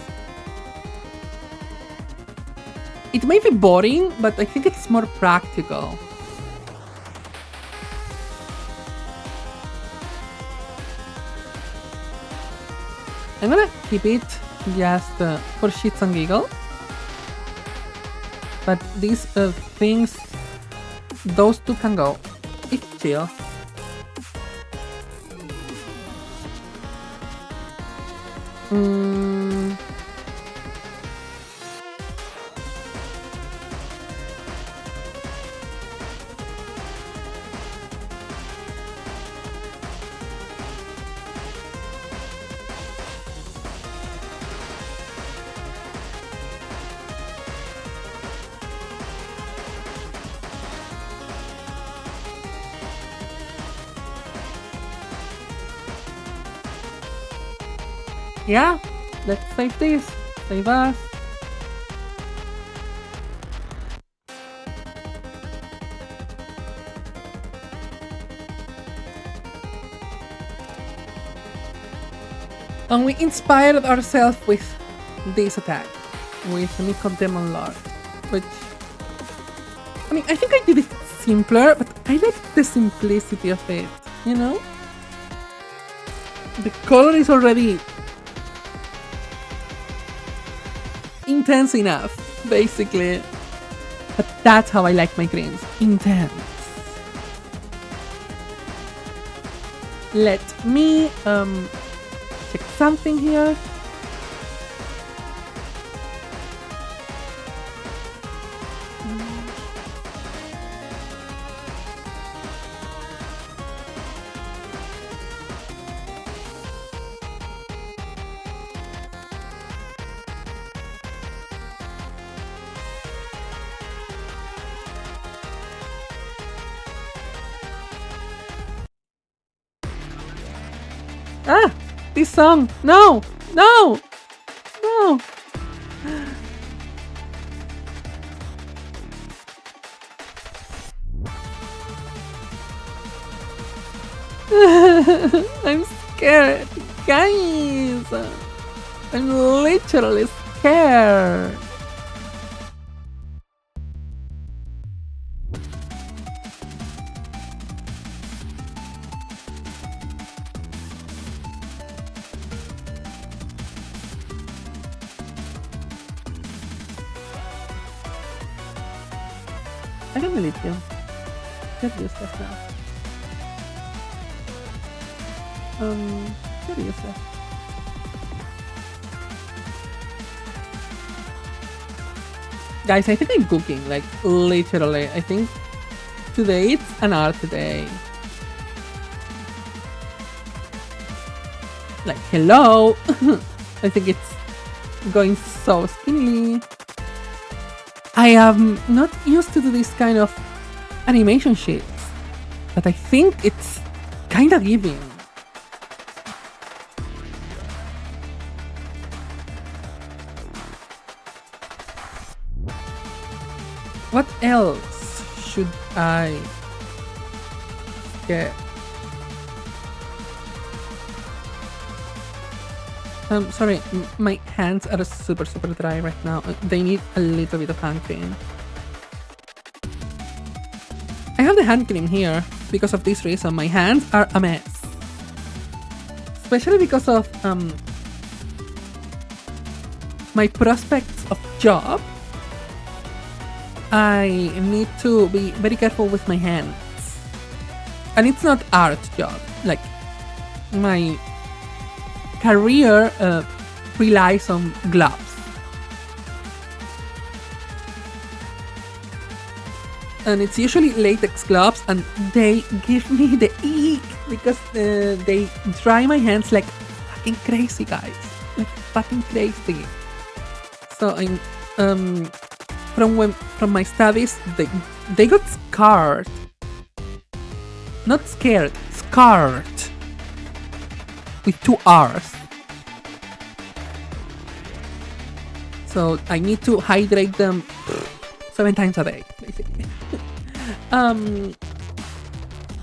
It may be boring, but I think it's more practical. I'm gonna keep it just for shits and giggles. But these things, those two can go. It's chill. Yeah, let's save this. Save us. And we inspired ourselves with this attack, with Nico Demon Lord, which, I mean, I think I did it simpler, but I like the simplicity of it, you know? The color is already intense enough, basically. But that's how I like my greens. Intense. Let me check something here. Ah! This song! No! No! No! I'm scared, guys! I'm literally scared! I can believe you. Get useless now. Get useless. Guys, I think I'm cooking, like, literally. I think today it's an art day. Like, hello! I think it's going so speedily. I am not used to do this kind of animation sheets, but I think it's kind of giving. What else should I get? Sorry, my hands are super dry right now. They need a little bit of hand cream. I have the hand cream here because of this reason. My hands are a mess. Especially because of my prospects of job. I need to be very careful with my hands. And it's not art job. Like, my career relies on gloves. And it's usually latex gloves, and they give me the ick because they dry my hands like fucking crazy, guys. Like fucking crazy. So I'm from my studies, they got scarred. Not scared, scarred. With 2 R's. So I need to hydrate them 7 times a day, basically.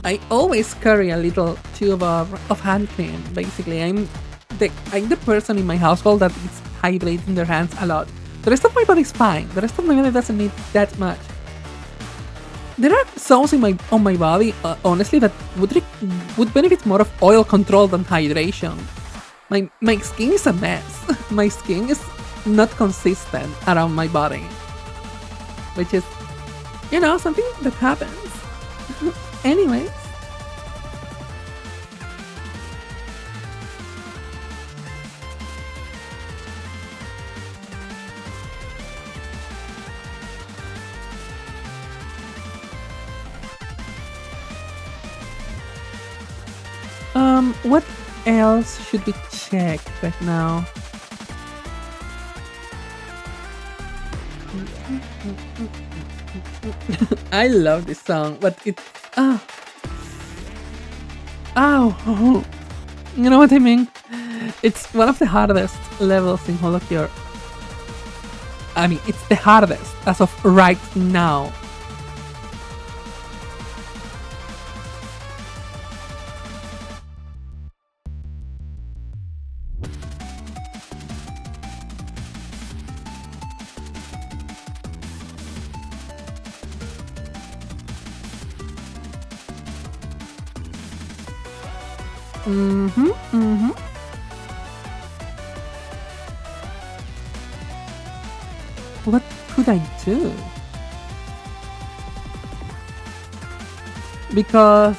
I always carry a little tube of hand cream, basically. I'm the person in my household that is hydrating their hands a lot. The rest of my body is fine. The rest of my body doesn't need that much. There are zones on my body, honestly, that would benefit more of oil control than hydration. My skin is a mess. My skin is not consistent around my body, which is, something that happens. Anyways. What else should we check right now? I love this song, but it's ow. You know what I mean? It's one of the hardest levels in HoloCure. I mean, it's the hardest as of right now. What could I do? Because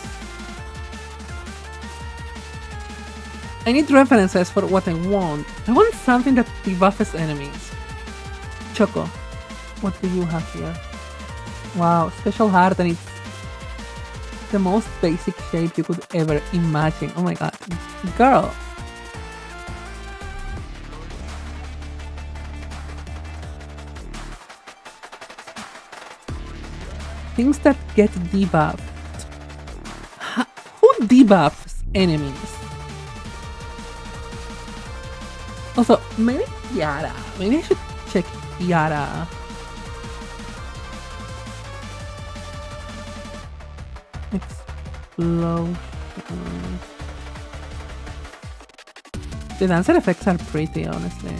I need references for what I want. I want something that debuffs enemies. Choco, what do you have here? Wow, special heart, and it's the most basic shape you could ever imagine. Oh my god. Girl. Things that get debuffed. Who debuffs enemies? Also, maybe Yara. Maybe I should check Yara. Explosion. The dancer effects are pretty, honestly.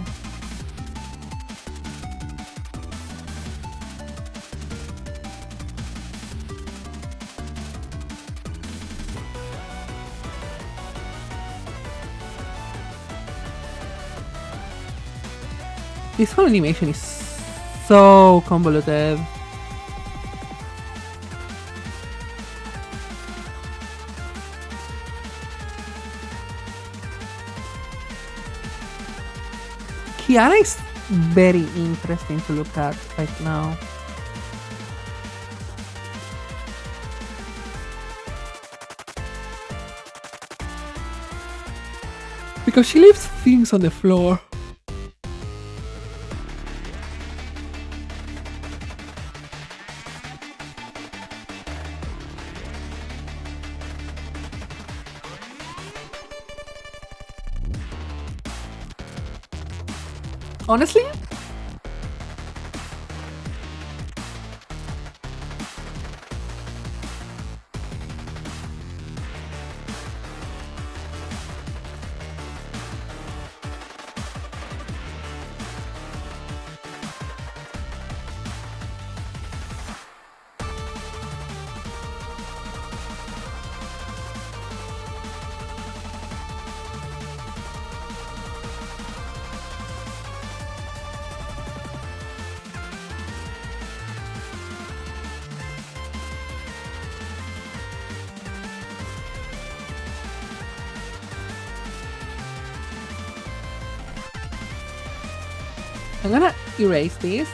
This whole animation is so convoluted. Kiara is very interesting to look at right now. Because she leaves things on the floor. Honestly, I'm gonna erase this.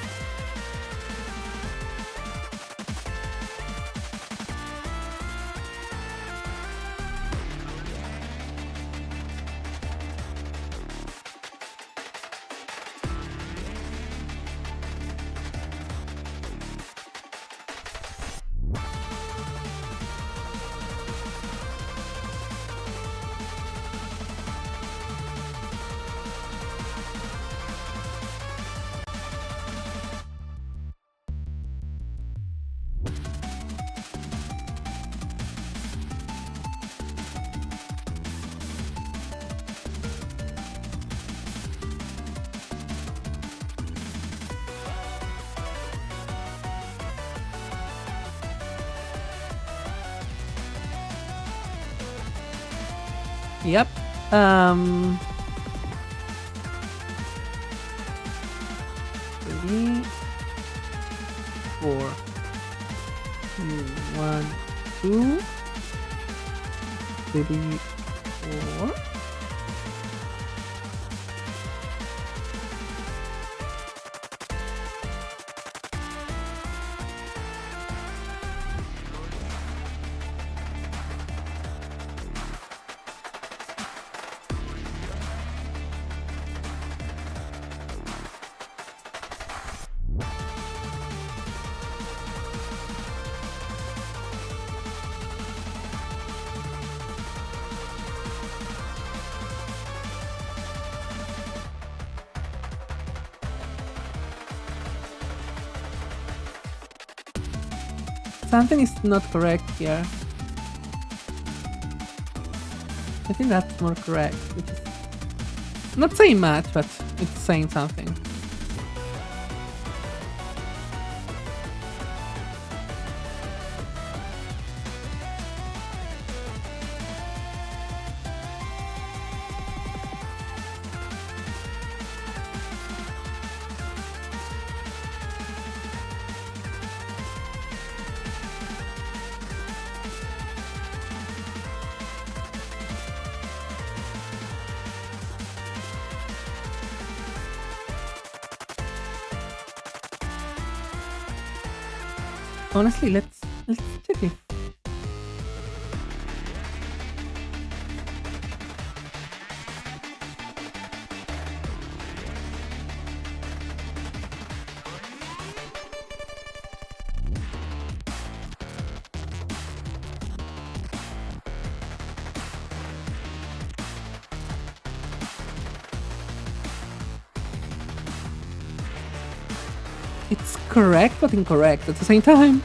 Yep. 3, 4. 1, 2, 3, 4. Something is not correct here. I think that's more correct, which is not saying much, but it's saying something. Honestly, let's check it. It's correct but incorrect at the same time.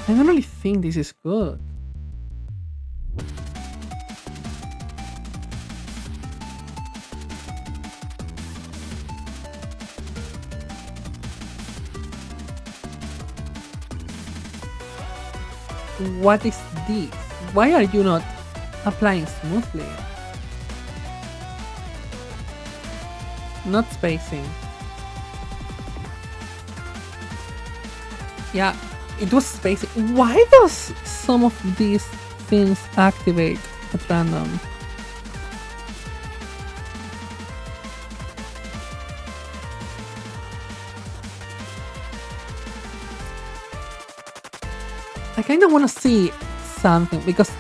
I don't really think this is good. What is this? Why are you not applying smoothly? Not spacing. Yeah, it was spacing. Why does some of these things activate at random? I kind of want to see something because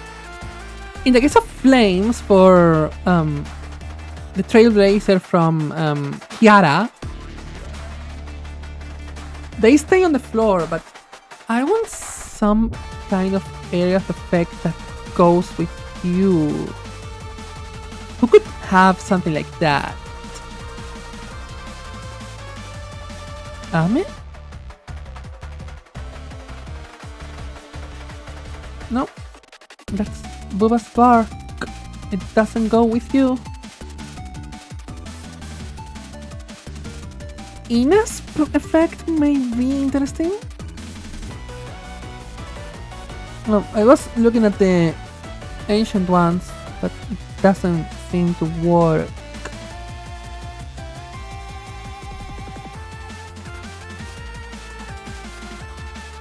in the case of flames for the Trailblazer from Kiara, they stay on the floor, but I want some kind of area of effect that goes with you. Who could have something like that? Ame? No, that's Bubba's bark. It doesn't go with you. Ina's effect may be interesting. No, I was looking at the ancient ones, but it doesn't seem to work.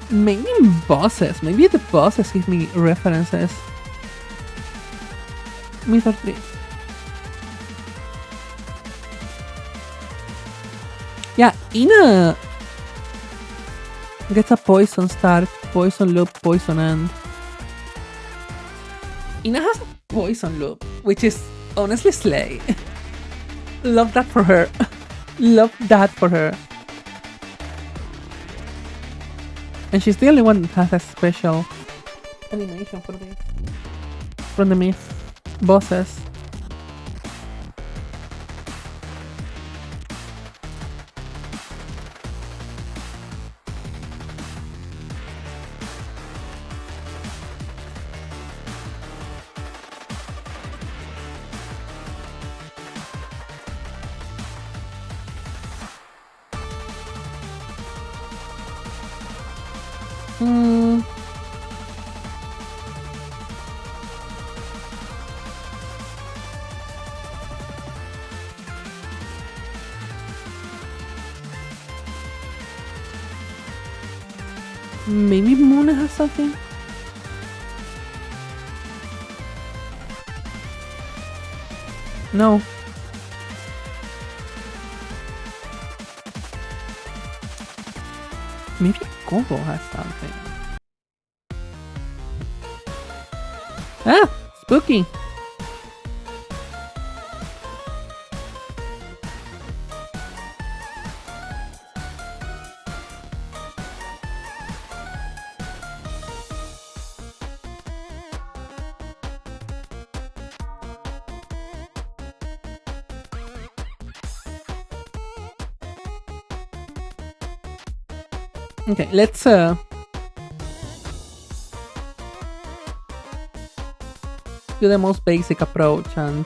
Maybe bosses. Maybe the bosses give me references. Myth or 3. Yeah, Ina gets a poison start, poison loop, poison end. Ina has a poison loop, which is honestly slay. Love that for her. Love that for her. And she's the only one that has a special animation for this. From the myth bosses. Maybe Muna has something? No. Maybe Kobo has something. Ah! Spooky! Okay, let's do the most basic approach and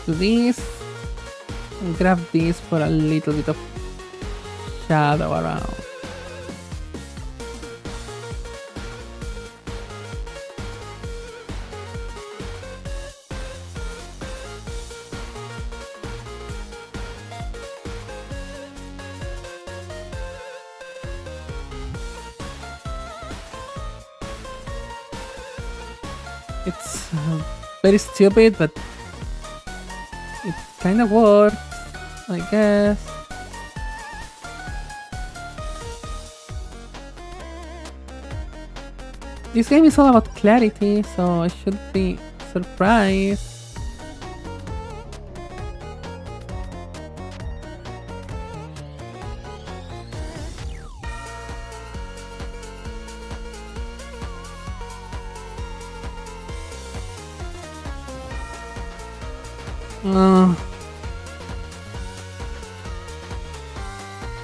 do this and grab this for a little bit of shadow around. It's very stupid, but it kind of works, I guess. This game is all about clarity, so I should be surprised.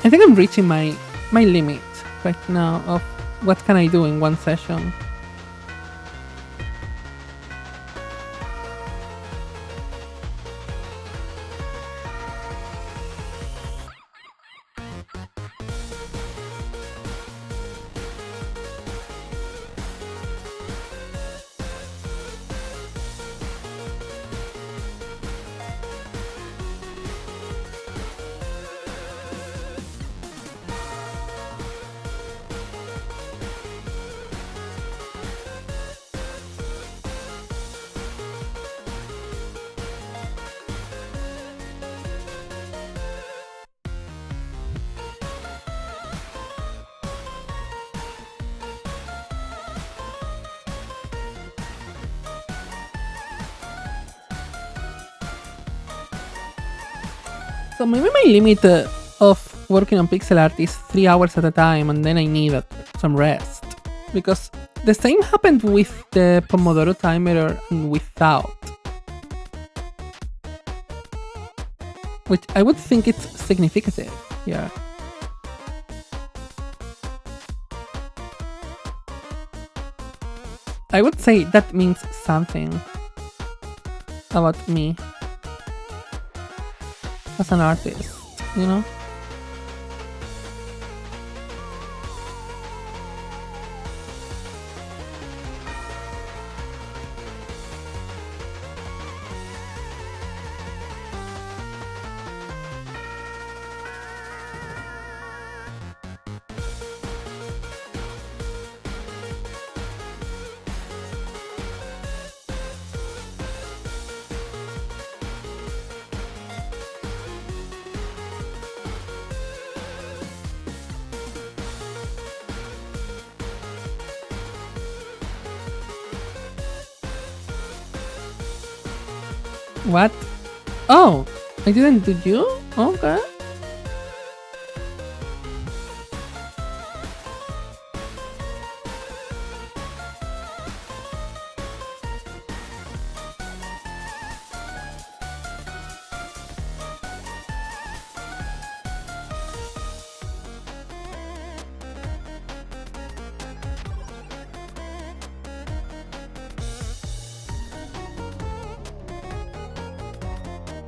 I think I'm reaching my limit right now of what can I do in one session. So maybe my limit of working on pixel art is 3 hours at a time, and then I need some rest. Because the same happened with the Pomodoro timer and without. Which I would think it's significant, yeah. I would say that means something about me as an artist, you know? What? Oh, I didn't do you? Okay.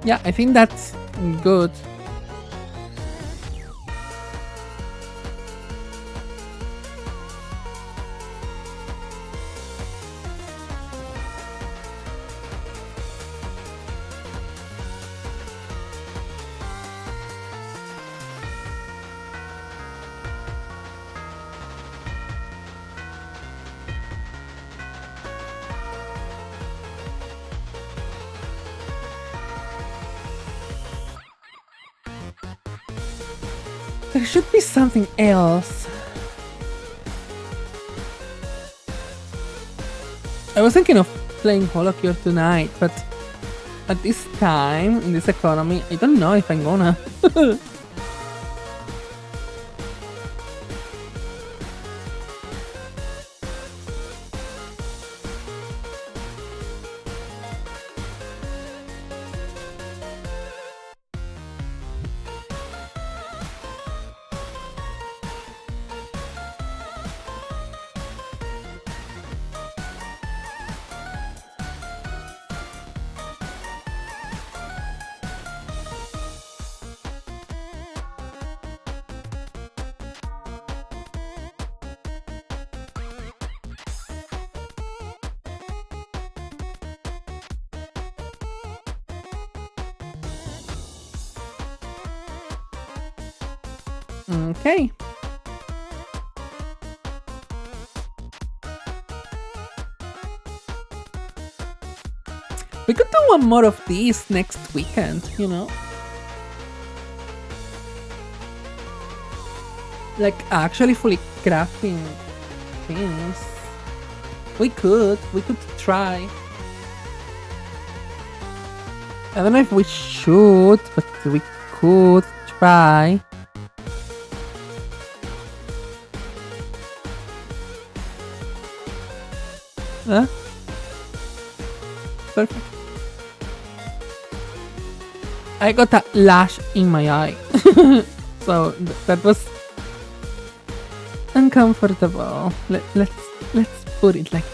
Yeah, I think that's good. There should be something else. I was thinking of playing HoloCure tonight, but at this time, in this economy, I don't know if I'm gonna. Okay. We could do one more of these next weekend, you know? Like actually fully crafting things. We could try. I don't know if we should, but we could try. Perfect. I got a lash in my eye. So that was uncomfortable. Let's put it like that.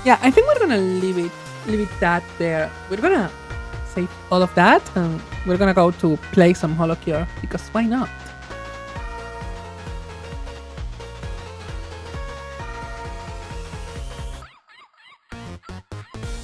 Yeah, I think we're gonna leave it that there. We're gonna save all of that and we're gonna go to play some HoloCure because why not?